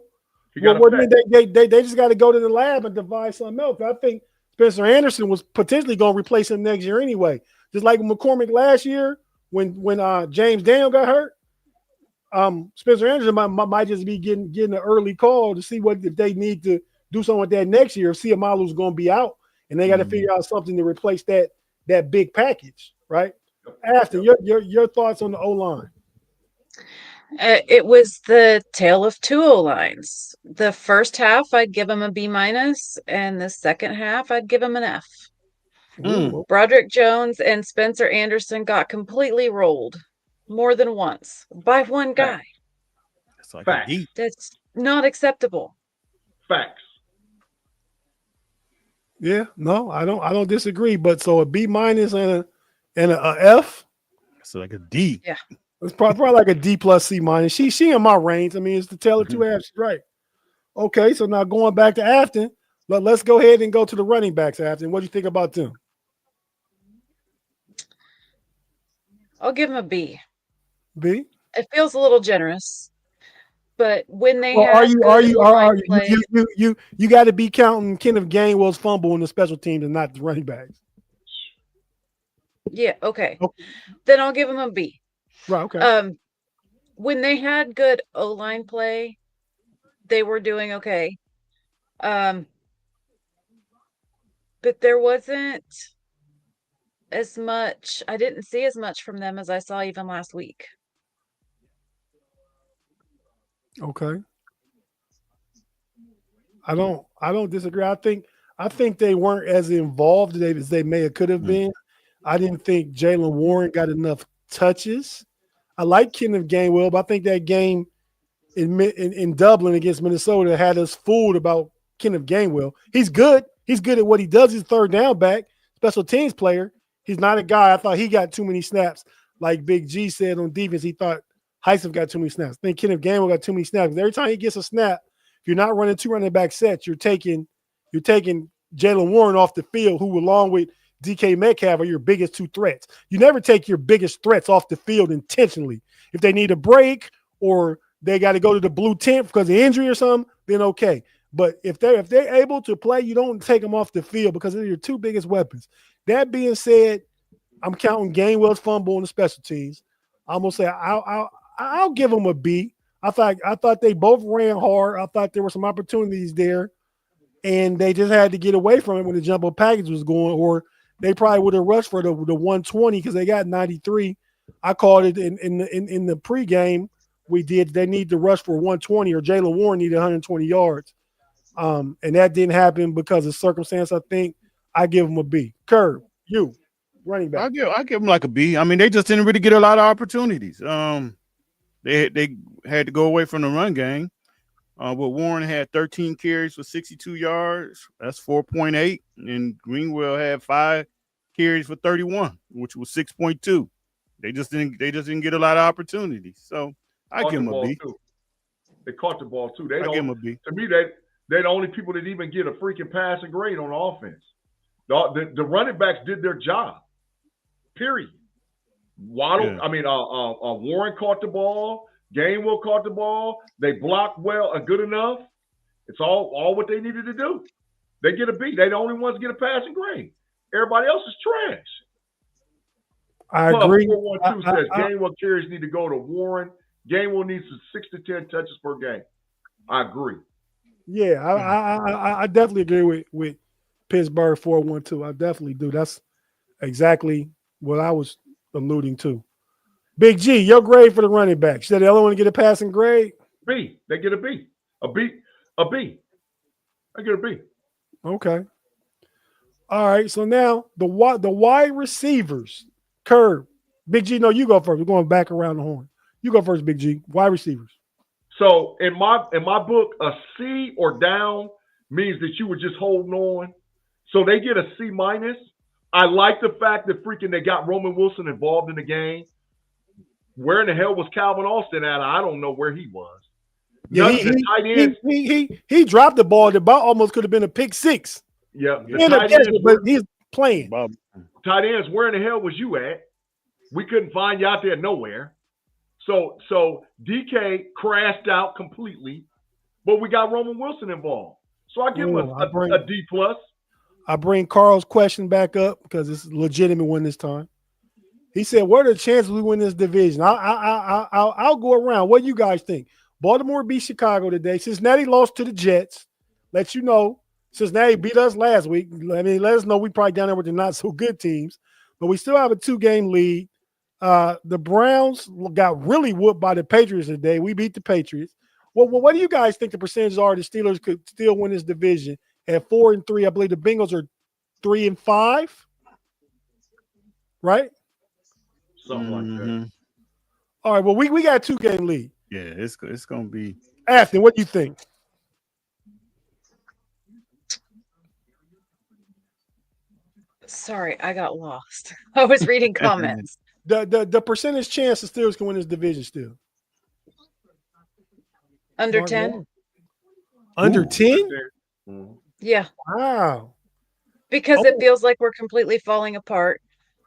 They just got to go to the lab and devise something else. I think Spencer Anderson was potentially going to replace him next year anyway. Just like McCormick last year when James Daniel got hurt. Spencer Anderson might just be getting an early call to see if they need to do something with that next year. If Siamalu's going to be out, and they got to figure out something to replace that big package, right? Afton, your thoughts on the O-line? It was the tale of 2 O-lines. The first half, I'd give him a B minus, and the second half, I'd give him an F. Broderick Jones and Spencer Anderson got completely rolled more than once by one guy. That's like a D. That's not acceptable. Facts. Yeah, no, I don't disagree. But so a B minus and a F. So like a D. Yeah. It's probably like a D plus C minus. She in my range. I mean, it's the tale of 2 halves, right? Okay, so now going back to Afton, let's go ahead and go to the running backs, Afton. What do you think about them? I'll give him a B. B? It feels a little generous, but when they you got to be counting Kenneth Gainwell's fumble in the special teams and not the running backs. Yeah, okay. Then I'll give him a B. Right, okay. When they had good O-line play, they were doing okay. But there wasn't as much. I didn't see as much from them as I saw even last week. Okay. I don't disagree. I think they weren't as involved as they may have could have been. I didn't think Jalen Warren got enough touches. I like Kenneth Gainwell, but I think that game in Dublin against Minnesota had us fooled about Kenneth Gainwell. He's good. He's good at what he does. He's a third down back, special teams player. He's not a guy. I thought he got too many snaps. Like Big G said on defense, he thought Heisman got too many snaps. I think Kenneth Gainwell got too many snaps. Every time he gets a snap, if you're not running 2 running back sets, you're taking Jalen Warren off the field, who along with DK Metcalf are your biggest 2 threats. You never take your biggest threats off the field intentionally. If they need a break or they got to go to the blue tent because of injury or something, then okay. But if they're able to play, you don't take them off the field because they're your 2 biggest weapons. That being said, I'm counting Gainwell's fumble on the special teams. I'm gonna say I'll give them a B. I thought they both ran hard. I thought there were some opportunities there, and they just had to get away from it when the jumbo package was going, or they probably would have rushed for the 120 because they got 93. I called it in the pregame. We did. They need to rush for 120, or Jalen Warren needed 120 yards, and that didn't happen because of circumstance. I think I give them a B. Kerb, you running back. I give them like a B. I mean, they just didn't really get a lot of opportunities. They had to go away from the run game. But Warren had 13 carries for 62 yards. That's 4.8. And Greenwell had 5 carries for 31, which was 6.2. They just didn't get a lot of opportunities. So I give them a B. Too. They caught the ball too. I give them a B. To me, they're the only people that even get a freaking passing grade on offense. The running backs did their job. Period. Waddle, yeah. Warren caught the ball. Gainwell caught the ball. They blocked well and good enough. It's all what they needed to do. They get a B. They're the only ones to get a passing grade. Everybody else is trash. I agree. 412 says Gainwell carries need to go to Warren. Gainwell needs 6 to 10 touches per game. I agree. Yeah, I definitely agree with Pittsburgh 412. I definitely do. That's exactly what I was alluding to. Big G, your grade for the running back. Should the other one get a passing grade? B. They get a B. A B. A B. I get a B. Okay. All right. So now the wide receivers. Kerb. Big G, no, you go first. We're going back around the horn. You go first, Big G. Wide receivers. So in my book, a C or down means that you were just holding on. So they get a C minus. I like the fact that freaking they got Roman Wilson involved in the game. Where in the hell was Calvin Austin at? I don't know where he was. Yeah, he dropped the ball. The ball almost could have been a pick six. Yeah, but he's playing. Tight ends, where in the hell was you at? We couldn't find you out there nowhere. So DK crashed out completely, but we got Roman Wilson involved. So I give him a D plus. I bring Carl's question back up because it's a legitimate one this time. He said, "What are the chances we win this division?" I'll go around. What do you guys think? Baltimore beat Chicago today. Cincinnati lost to the Jets. Let you know. Cincinnati beat us last week. I mean, let us know we probably down there with the not so good teams, but we still have a 2-game lead. The Browns got really whooped by the Patriots today. We beat the Patriots. Well, what do you guys think the percentages are the Steelers could still win this division at 4-3? I believe the Bengals are 3-5, right? Something like that. All right. Well, we got a 2-game lead. Yeah, it's gonna be. Afton, what do you think? Sorry, I got lost. I was reading comments. The percentage chance the Steelers can win this division still. Under 10? Under 10? Yeah. Wow. Because it feels like we're completely falling apart.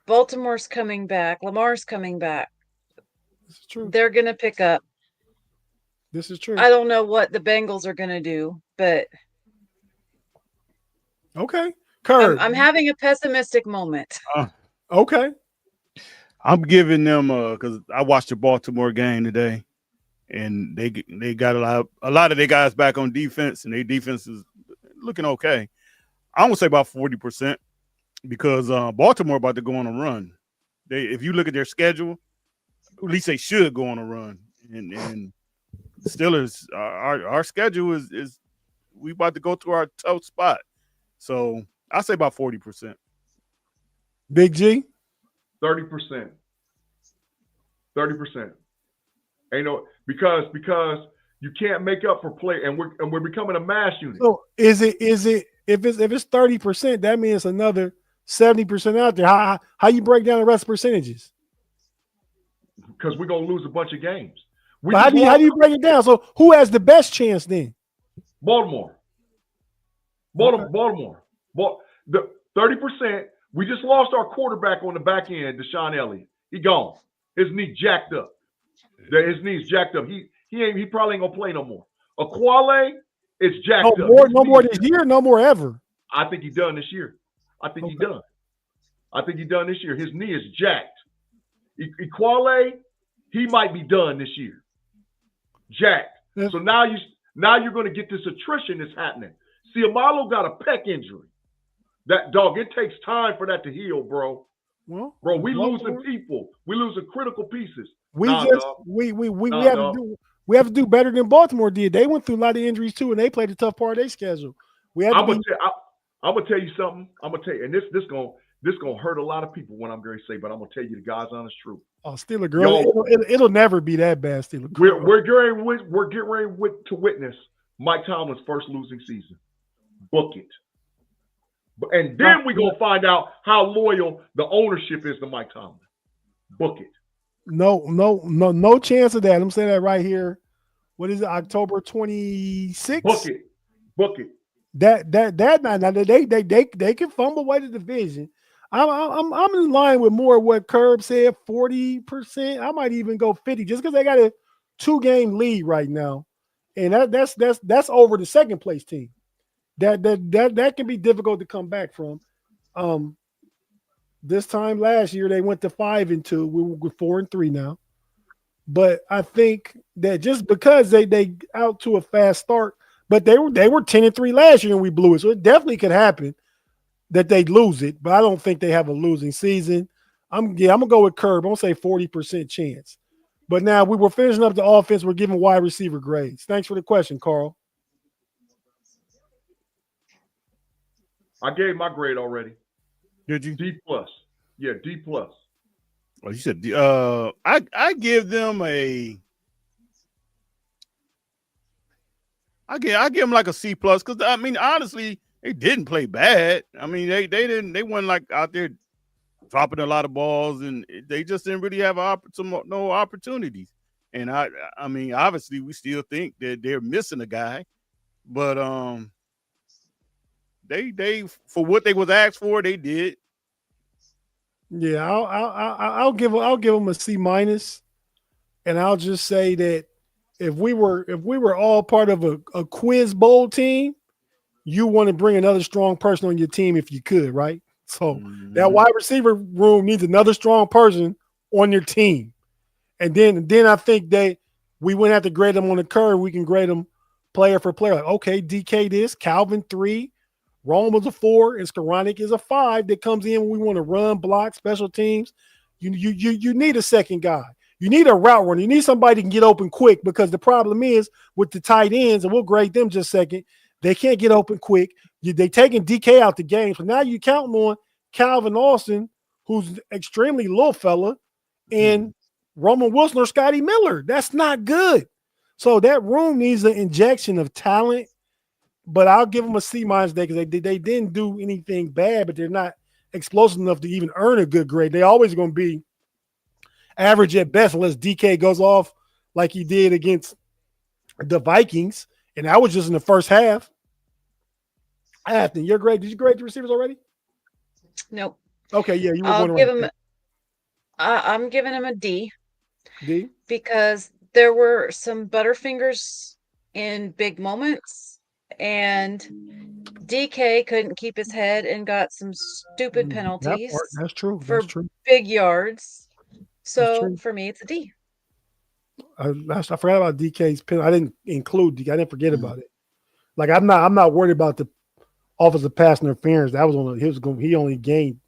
Baltimore's coming back. Lamar's coming back. This is true. They're going to pick up. This is true. I don't know what the Bengals are going to do, but okay. Kerb. I'm having a pessimistic moment. Okay. I'm giving them because I watched the Baltimore game today, and they got a lot of their guys back on defense, and their defense is looking okay. I'm gonna say about 40% because Baltimore about to go on a run. If you look at their schedule, at least they should go on a run. And Steelers, our schedule is we about to go through our tough spot. So I'll say about 40%. Big G? 30%. 30%. Ain't no because you can't make up for play, and we're becoming a mass unit. So is it if it's 30%, that means another 70% out there. How you break down the rest of percentages? Because we're gonna lose a bunch of games. How do you break it down? So who has the best chance then? Baltimore. The 30%. We just lost our quarterback on the back end, Deshaun Elliott. He gone. His knee jacked up. His knee's jacked up. He probably ain't gonna play no more. Aquale is jacked up. No more this year, no more ever. I think he's done this year. I think he's done. I think he's done this year. His knee is jacked. Aquale, he might be done this year. Jacked. Yeah. So now you're going to get this attrition that's happening. See, Amalo got a pec injury. That dog, it takes time for that to heal, bro. Well, we losing people. We losing critical pieces. We have to do better than Baltimore did. They went through a lot of injuries too, and they played a tough part of their schedule. I'm gonna tell you something. I'm gonna tell you, and this gonna hurt a lot of people when I'm going to say, but I'm gonna tell you the God's honest truth. Oh, Steeler girl, it'll never be that bad. Steeler. We're getting ready to witness Mike Tomlin's first losing season. Book it. And then we're gonna find out how loyal the ownership is to Mike Tomlin. Book it. No chance of that. I'm saying that right here. What is it? October 26th? Book it. That night. Now they can fumble away the division. I'm in line with more of what Kerb said. 40%. I might even go 50, just because they got a 2-game lead right now, and that's over the second place team. That can be difficult to come back from. This time last year they went to 5-2. We're 4-3 now. But I think that just because they out to a fast start, but they were 10-3 last year and we blew it. So it definitely could happen that they lose it, but I don't think they have a losing season. I'm gonna go with Kerb. I'm gonna say 40% chance. But now we were finishing up the offense. We're giving wide receiver grades. Thanks for the question, Carl. I gave my grade already. Did you? D plus. Yeah, D plus. Oh, you said I give them a. I give them like a C plus because I mean honestly they didn't play bad. I mean they weren't like out there dropping a lot of balls and they just didn't really have no opportunities. And I mean obviously we still think that they're missing a guy, but they for what they was asked for they did. Yeah, I'll give them a C minus, and I'll just say that if we were all part of a quiz bowl team, you want to bring another strong person on your team if you could, right? So that wide receiver room needs another strong person on your team, and then I think that we wouldn't have to grade them on the curve. We can grade them player for player. Like, okay, DK this, Calvin 3. Rome was a 4, and Skoranek is a 5 that comes in when we want to run, block, special teams. You need a second guy. You need a route runner. You need somebody that can get open quick because the problem is with the tight ends, and we'll grade them just a second, they can't get open quick. They taking DK out the game. So now you're counting on Calvin Austin, who's extremely little fella, and Roman Wilson or Scotty Miller. That's not good. So that room needs an injection of talent. But I'll give them a C minus there because they didn't do anything bad, but they're not explosive enough to even earn a good grade. They're always going to be average at best unless DK goes off like he did against the Vikings, and that was just in the first half. Afton, your grade? Did you grade the receivers already? Nope. Okay, yeah, you were I'll going give around. him. I'm giving him a D. D? Because there were some butterfingers in big moments. And DK couldn't keep his head and got some stupid penalties. That's true. For That's true. big yards. So true. for me, it's a D. I forgot about DK's pen. I didn't include DK. I didn't forget about it. Like I'm not worried about the offensive pass interference. That was he only gained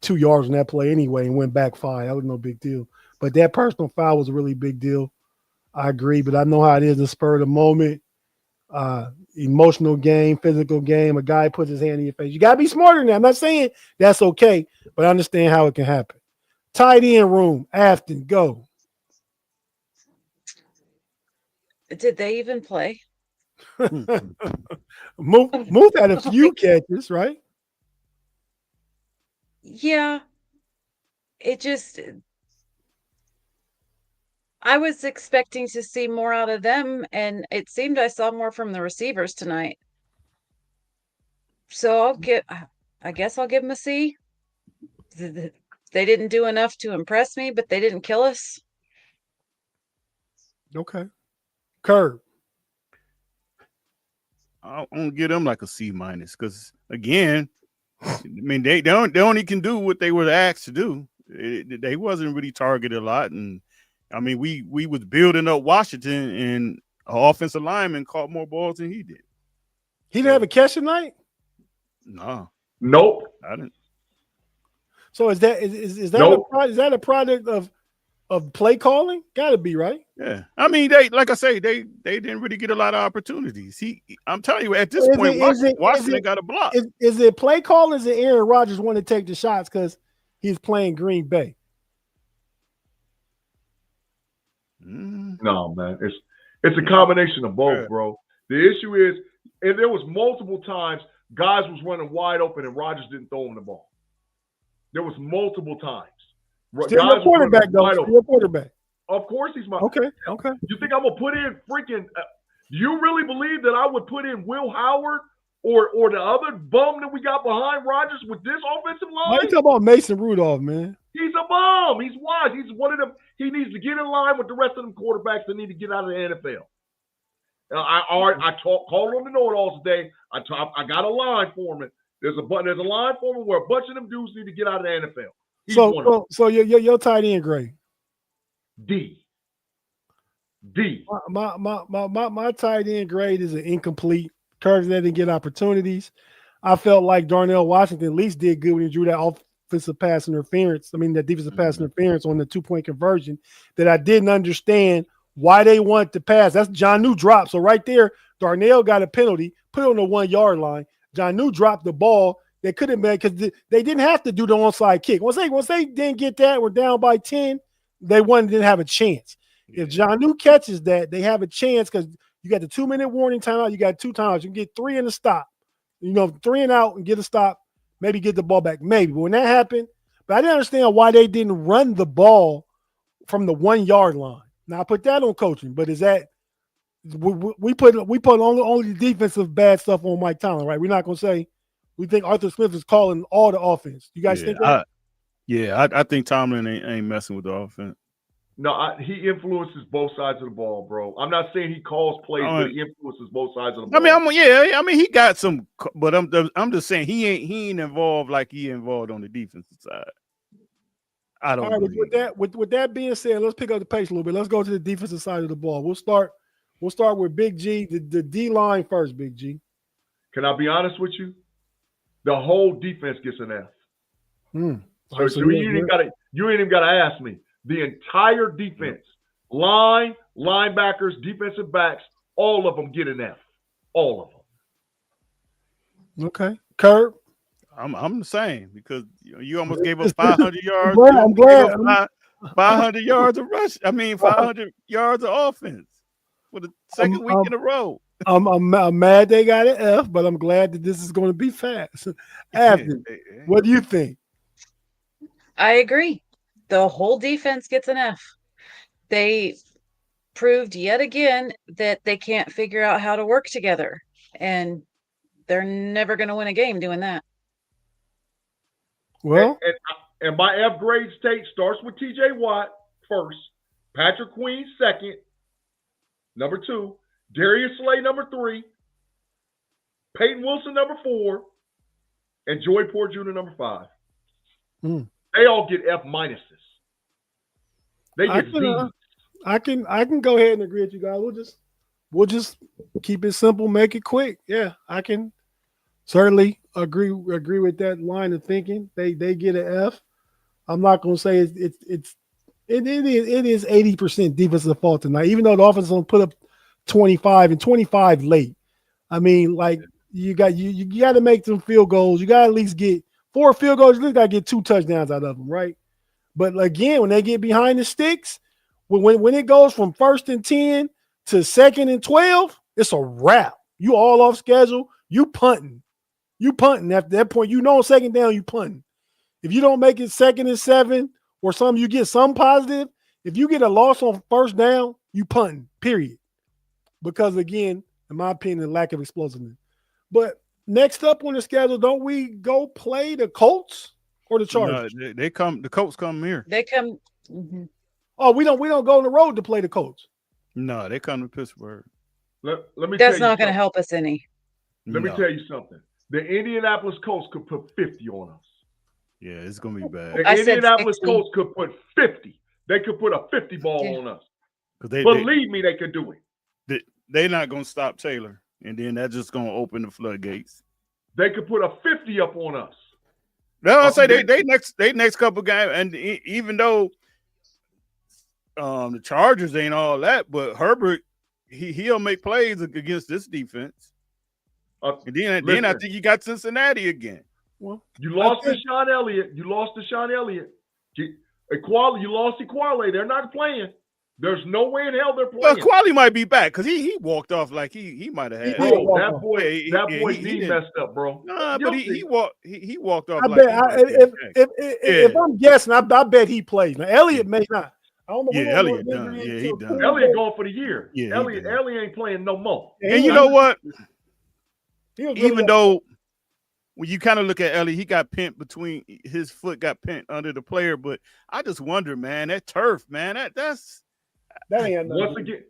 2 yards in that play anyway and went back 5. That was no big deal. But that personal foul was a really big deal. I agree, but I know how it is the spur of the moment. Emotional game, physical game. A guy puts his hand in your face. You gotta be smarter than that. I'm not saying that's okay, but I understand how it can happen. Tight end room, Afton, go. Did they even play? Move had a few catches, right? Yeah. It just I was expecting to see more out of them, and it seemed I saw more from the receivers tonight. So I guess I'll give them a C. They didn't do enough to impress me, but they didn't kill us. Okay. Kerb. I'm gonna give them like a C minus because again, I mean they only can do what they were asked to do. They wasn't really targeted a lot, and I mean we was building up Washington, and an offensive lineman caught more balls than he did. He didn't have a catch tonight? No. Nope. I didn't. So is that Nope. is that a product of play calling? Gotta be, right? Yeah, I mean, they like I say, they didn't really get a lot of opportunities. I'm telling you, at this point, Washington got a block. Is it play calling? Is it Aaron Rodgers want to take the shots because he's playing Green Bay? No, man, it's a combination of both, bro. The issue is, and there was multiple times guys was running wide open and Rodgers didn't throw him the ball. There was multiple times. Still your quarterback, though. Still your quarterback. Of course he's my. Okay. You think I'm gonna put in freaking? Do you really believe that I would put in Will Howard or the other bum that we got behind Rodgers with this offensive line? Why you talking about Mason Rudolph, man? He's a bum. He's wise. He's one of them. He needs to get in line with the rest of them quarterbacks that need to get out of the NFL. I called on the know-it-alls today. I got a line for him. There's a line for him where a bunch of them dudes need to get out of the NFL. So your tight end grade. D. My tight end grade is an incomplete. Curtis didn't get opportunities. I felt like Darnell Washington at least did good when he drew that defensive pass interference. I mean, that defensive pass interference on the 2-point conversion that I didn't understand why they want to pass. That's Jonnu drop. So right there, Darnell got a penalty, put it on the 1-yard line. Jonnu dropped the ball. They could have been, because they didn't have to do the onside kick. Once they didn't get that, we're down by 10, they didn't have a chance. Yeah. If Jonnu catches that, they have a chance, because you got the 2-minute warning timeout. You got 2 times. You can get 3 in the stop. 3 and out and get a stop, maybe get the ball back. Maybe. But when that happened, but I didn't understand why they didn't run the ball from the 1-yard line. Now I put that on coaching, but is that we put only the defensive bad stuff on Mike Tomlin, right? We're not gonna say we think Arthur Smith is calling all the offense. You guys think that? I think Tomlin ain't messing with the offense. No, he influences both sides of the ball, bro. I'm not saying he calls plays, but he influences both sides of the ball. I mean, he got some, but I'm just saying he ain't involved like he involved on the defensive side. I don't. All right, with that being said, let's pick up the pace a little bit. Let's go to the defensive side of the ball. We'll start with Big G, the D line first. Big G. Can I be honest with you? The whole defense gets an F. So you ain't even got to ask me. The entire defense, line, linebackers, defensive backs, all of them get an F. All of them. Okay. Kerb? I'm the same, because you almost gave up 500 yards. I'm glad. 500 yards of rush. 500 yards of offense for the second week in a row. I'm mad they got an F, but I'm glad that this is going to be fast. Afton, what do you think? I agree. The whole defense gets an F. They proved yet again that they can't figure out how to work together, and they're never going to win a game doing that. Well, and my F grade Tate starts with T.J. Watt first, Patrick Queen second, number 2, Darius Slay number 3, Peyton Wilson number 4, and Joey Porter Jr. number 5. They all get F minuses. They get D. I can go ahead and agree with you guys. We'll just keep it simple, make it quick. Yeah, I can certainly agree with that line of thinking. They get an F. I'm not going to say it is 80% defensive fault tonight, even though the offense don't put up 25 and 25 late. I mean, like you got to make some field goals. You got to at least get 4 field goals. You at least got to get 2 touchdowns out of them, right? But again, when they get behind the sticks, when it goes from 1st and 10 to 2nd and 12, it's a wrap. You all off schedule. You punting. At that point, 2nd down, you punting. If you don't make it 2nd and 7 or something, you get some positive. If you get a loss on 1st down, you punting, period. Because again, in my opinion, lack of explosiveness. But next up on the schedule, don't we go play the Colts or the Chargers? No, they come. The Colts come here. They come. Mm-hmm. Oh, we don't go on the road to play the Colts. No, they come to Pittsburgh. Let me. That's not going to help us any. Let me tell you something. The Indianapolis Colts could put 50 on us. Yeah, it's going to be bad. The Indianapolis Colts could put 50. They could put a 50 ball on us. Believe me, they could do it. They're not going to stop Taylor, and then that's just going to open the floodgates. They could put a 50 up on us. No, I say they next couple games, and even though the Chargers ain't all that, but Herbert he'll make plays against this defense. And then I think you got Cincinnati again. Well, you lost to Sean Elliott. You lost Equale. They're not playing. There's no way in hell they're playing. Well, Equale might be back because he walked off like he might have had. Bro, that boy knee messed up, bro. Nah, but he walked off. If I'm guessing, I bet he plays. Now Elliott may not. I don't know. Yeah, Elliott done. Yeah, he done. Elliott going for the year. Yeah, Elliott ain't playing no more. And you know what? Even though when you kind of look at Elliott, he got pent between his foot, got pent under the player. But I just wonder, man, that turf, man, that ain't once again.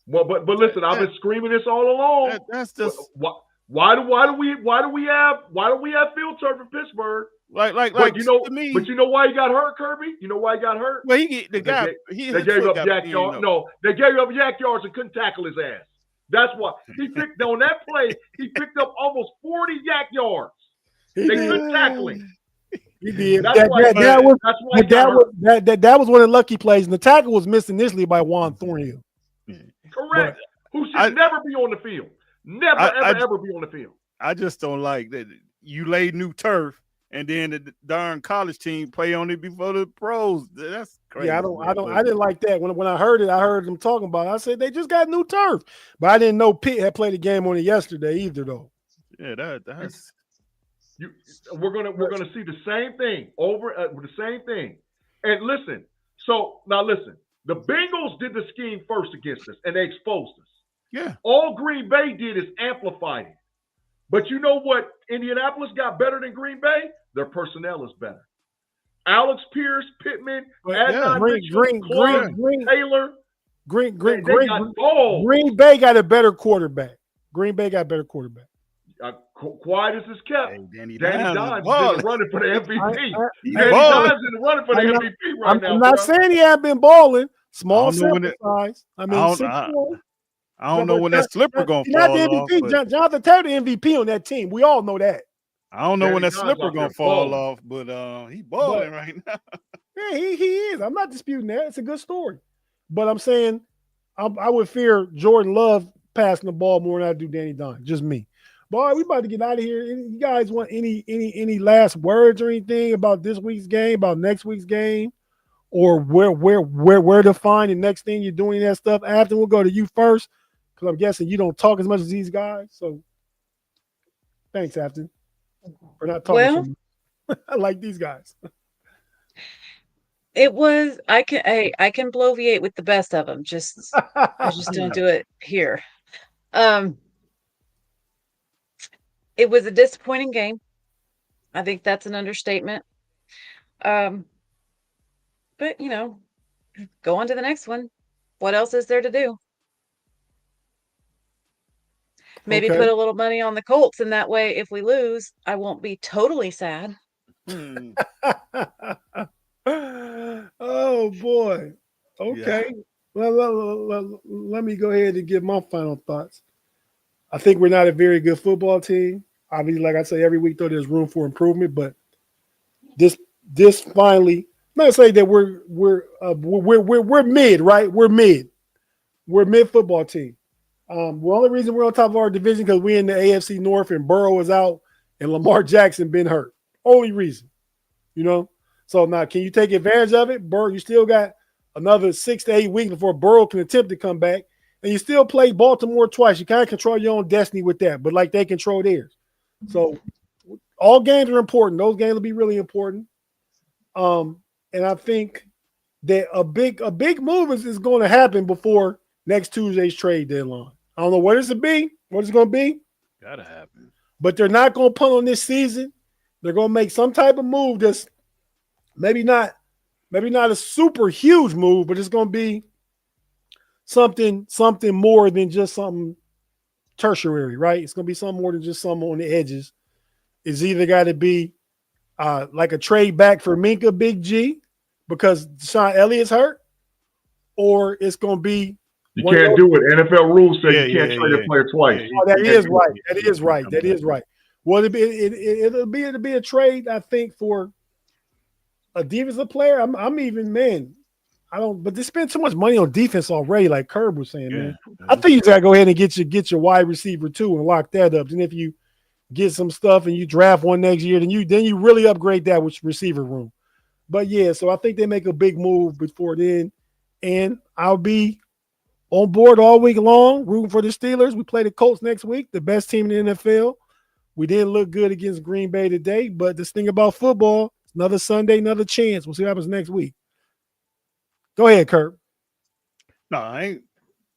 Well, but listen, I've been screaming this all along. That's just why do we have field turf in Pittsburgh? Like you know, to me, but you know why he got hurt, Kirby? You know why he got hurt? Well, they gave up yak yards. No, they gave up yak yards and couldn't tackle his ass. That's why he picked on that play. He picked up almost 40 yak yards. They couldn't tackle him. He did. That's why he got hurt. That was one of the lucky plays, and the tackle was missed initially by Juan Thornhill. Correct. Who should never be on the field. Never, ever be on the field. I just don't like that you lay new turf and then the darn college team play on it before the pros. That's crazy. Yeah, I didn't like that. When I heard it, I heard them talking about it. I said they just got new turf. But I didn't know Pitt had played a game on it yesterday either, though. Yeah, that's we're gonna see the same thing over the same thing. And listen, the Bengals did the scheme first against us and they exposed us. Yeah. All Green Bay did is amplify it. But you know what Indianapolis got better than Green Bay? Their personnel is better. Alex Pierce, Pittman, Adnan Mitchell, Taylor. Green Bay got a better quarterback. Green Bay got a better quarterback. Quiet as it's kept. Hey, Danny Dimes is running for the MVP. Danny Dimes is running for the MVP right now. I'm not saying he hasn't been balling. Small sample size. I mean, I don't know when that slipper gonna fall off. Jonathan Tate the MVP on that team. We all know that. I don't know when that slipper gonna fall off, but he balling right now. Yeah, he is. I'm not disputing that. It's a good story. But I'm saying I would fear Jordan Love passing the ball more than I do Danny Dimes. Just me. Boy, we about to get out of here. You guys want any last words or anything about this week's game, about next week's game, or where to find the next thing you're doing that stuff? Afton, we'll go to you first because I'm guessing you don't talk as much as these guys. So thanks, Afton, for not talking. Well, I like these guys. It was I can bloviate with the best of them. I just don't do it here. It was a disappointing game. I think that's an understatement. But go on to the next one. What else is there to do? Maybe put a little money on the Colts, and that way, if we lose, I won't be totally sad. Oh boy. Okay. Yeah. Well, let me go ahead and give my final thoughts. I think we're not a very good football team. Obviously, like I say every week, though, there's room for improvement. But this finally, I'm not saying that we're mid, right? We're mid football team. The only reason we're on top of our division because we're in the AFC North and Burrow is out and Lamar Jackson been hurt. Only reason, So now, can you take advantage of it? Burrow, you still got another 6 to 8 weeks before Burrow can attempt to come back. And you still play Baltimore twice. You kind of control your own destiny with that, but like they control theirs. So all games are important. Those games will be really important. And I think that a big move is going to happen before next Tuesday's trade deadline. I don't know what it's going to be. Gotta happen. But they're not going to punt on this season. They're going to make some type of move that's maybe not a super huge move, but it's going to be something more than just something tertiary, right? It's going to be something more than just something on the edges. It's either got to be like a trade back for Minka Big G because Deshaun Elliott's hurt, or it's going to be you can't do it. NFL rules say you can't trade a player twice. Oh, that is right. Well, it'll be a trade, I think, for a defensive player. I'm even, man. But they spend so much money on defense already, like Kerb was saying, man. I think you gotta go ahead and get your wide receiver too and lock that up. And if you get some stuff and you draft one next year, then you really upgrade that with receiver room. But yeah, so I think they make a big move before then. And I'll be on board all week long, rooting for the Steelers. We play the Colts next week, the best team in the NFL. We didn't look good against Green Bay today, but this thing about football, another Sunday, another chance. We'll see what happens next week. Go ahead, Kerb. No, I ain't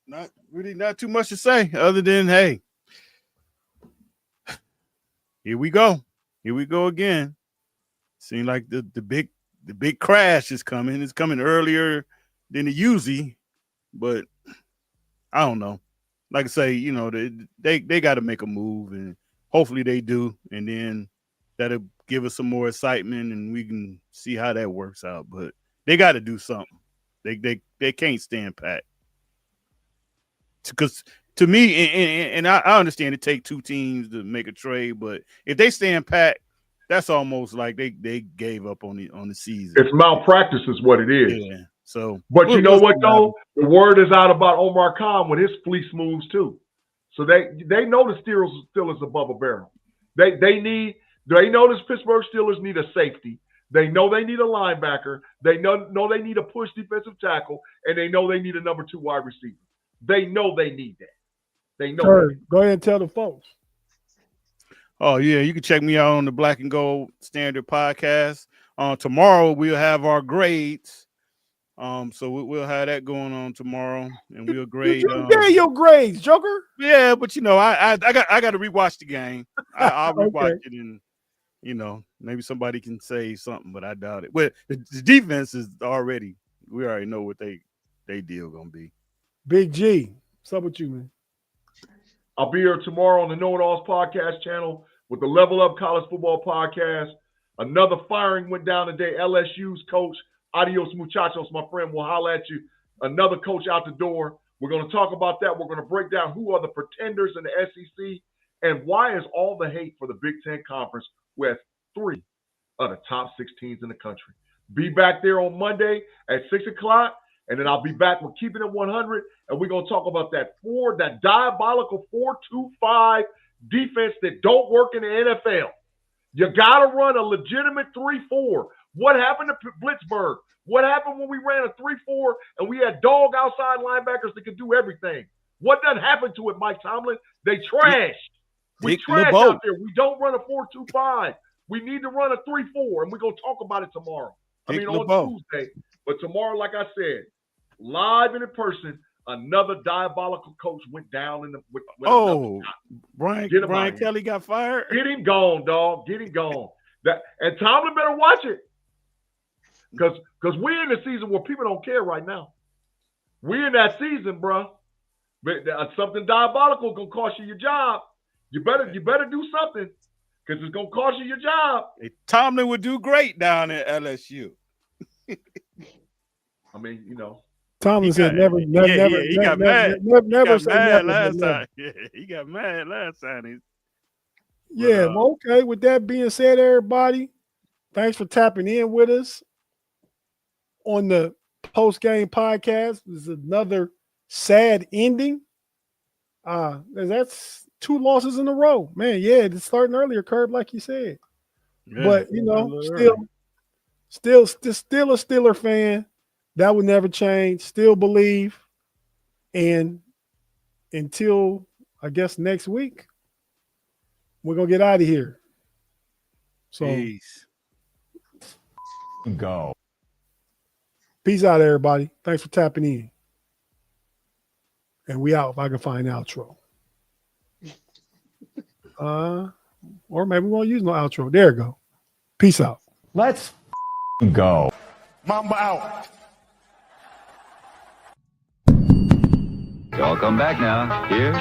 not too much to say other than, hey, here we go. Here we go again. Seems like the big crash is coming. It's coming earlier than it usually, but I don't know. Like I say, they got to make a move, and hopefully they do, and then that'll give us some more excitement, and we can see how that works out. But they got to do something. They can't stand pat. Because to me, and I understand it take two teams to make a trade, but if they stand pat, that's almost like they gave up on the season. It's malpractice is what it is. Yeah. So, but you know what though? The word is out about Omar Khan with his fleece moves too. So they know the Steelers above a barrel. They know the Pittsburgh Steelers need a safety. They know they need a linebacker. They know they need a push defensive tackle, and they know they need a number 2 wide receiver. They know they need that. They know. Kerb, go ahead and tell the folks. Oh yeah, you can check me out on the Black and Gold Standard podcast. Tomorrow we'll have our grades. So we'll have that going on tomorrow, and we'll grade. You gave your grades, Joker. Yeah, but I got to rewatch the game. I'll rewatch it, and maybe somebody can say something, but I doubt it. Well, the defense is we already know what they deal gonna be. Big G, what's up with you, man? I'll be here tomorrow on the Know It Alls podcast channel with the Level Up College Football podcast. Another firing went down today. LSU's coach. Adios, muchachos, my friend. We'll holler at you. Another coach out the door. We're going to talk about that. We're going to break down who are the pretenders in the SEC and why is all the hate for the Big Ten Conference with 3 of the top 6 teams in the country. Be back there on Monday at 6 o'clock, and then I'll be back with Keeping It 100, and we're going to talk about that diabolical 4-2-5 defense that don't work in the NFL. You got to run a legitimate 3-4. What happened to Blitzburg? What happened when we ran a 3-4 and we had dog outside linebackers that could do everything? What done happened to it, Mike Tomlin? They trashed. We trash out there. We don't run a 4-2-5. We need to run a 3-4, and we're going to talk about it tomorrow. On Tuesday. But tomorrow, like I said, live and in person, another diabolical coach went down with Brian Kelly got fired. Get him gone, dog. Get him gone. And Tomlin better watch it. Because we're in the season where people don't care right now. We're in that season, bro. But something diabolical gonna cost you your job. You better do something because it's gonna cost you your job. Hey, Tomlin would do great down at LSU. I mean, Tomlin said never. He got mad last time. Yeah, he got mad last time. Well, okay. With that being said, everybody, thanks for tapping in with us on the post-game podcast. This is another sad ending. That's 2 losses in a row. Man, yeah, it's starting earlier, Kerb, like you said. Yeah, but, still a Steeler fan. That would never change. Still believe. And until, I guess, next week, we're going to get out of here. So, peace. Go. Peace out, everybody. Thanks for tapping in. And we out if I can find outro. Or maybe we won't use no outro. There we go. Peace out. Let's go. Mamba out. Y'all come back now. Here.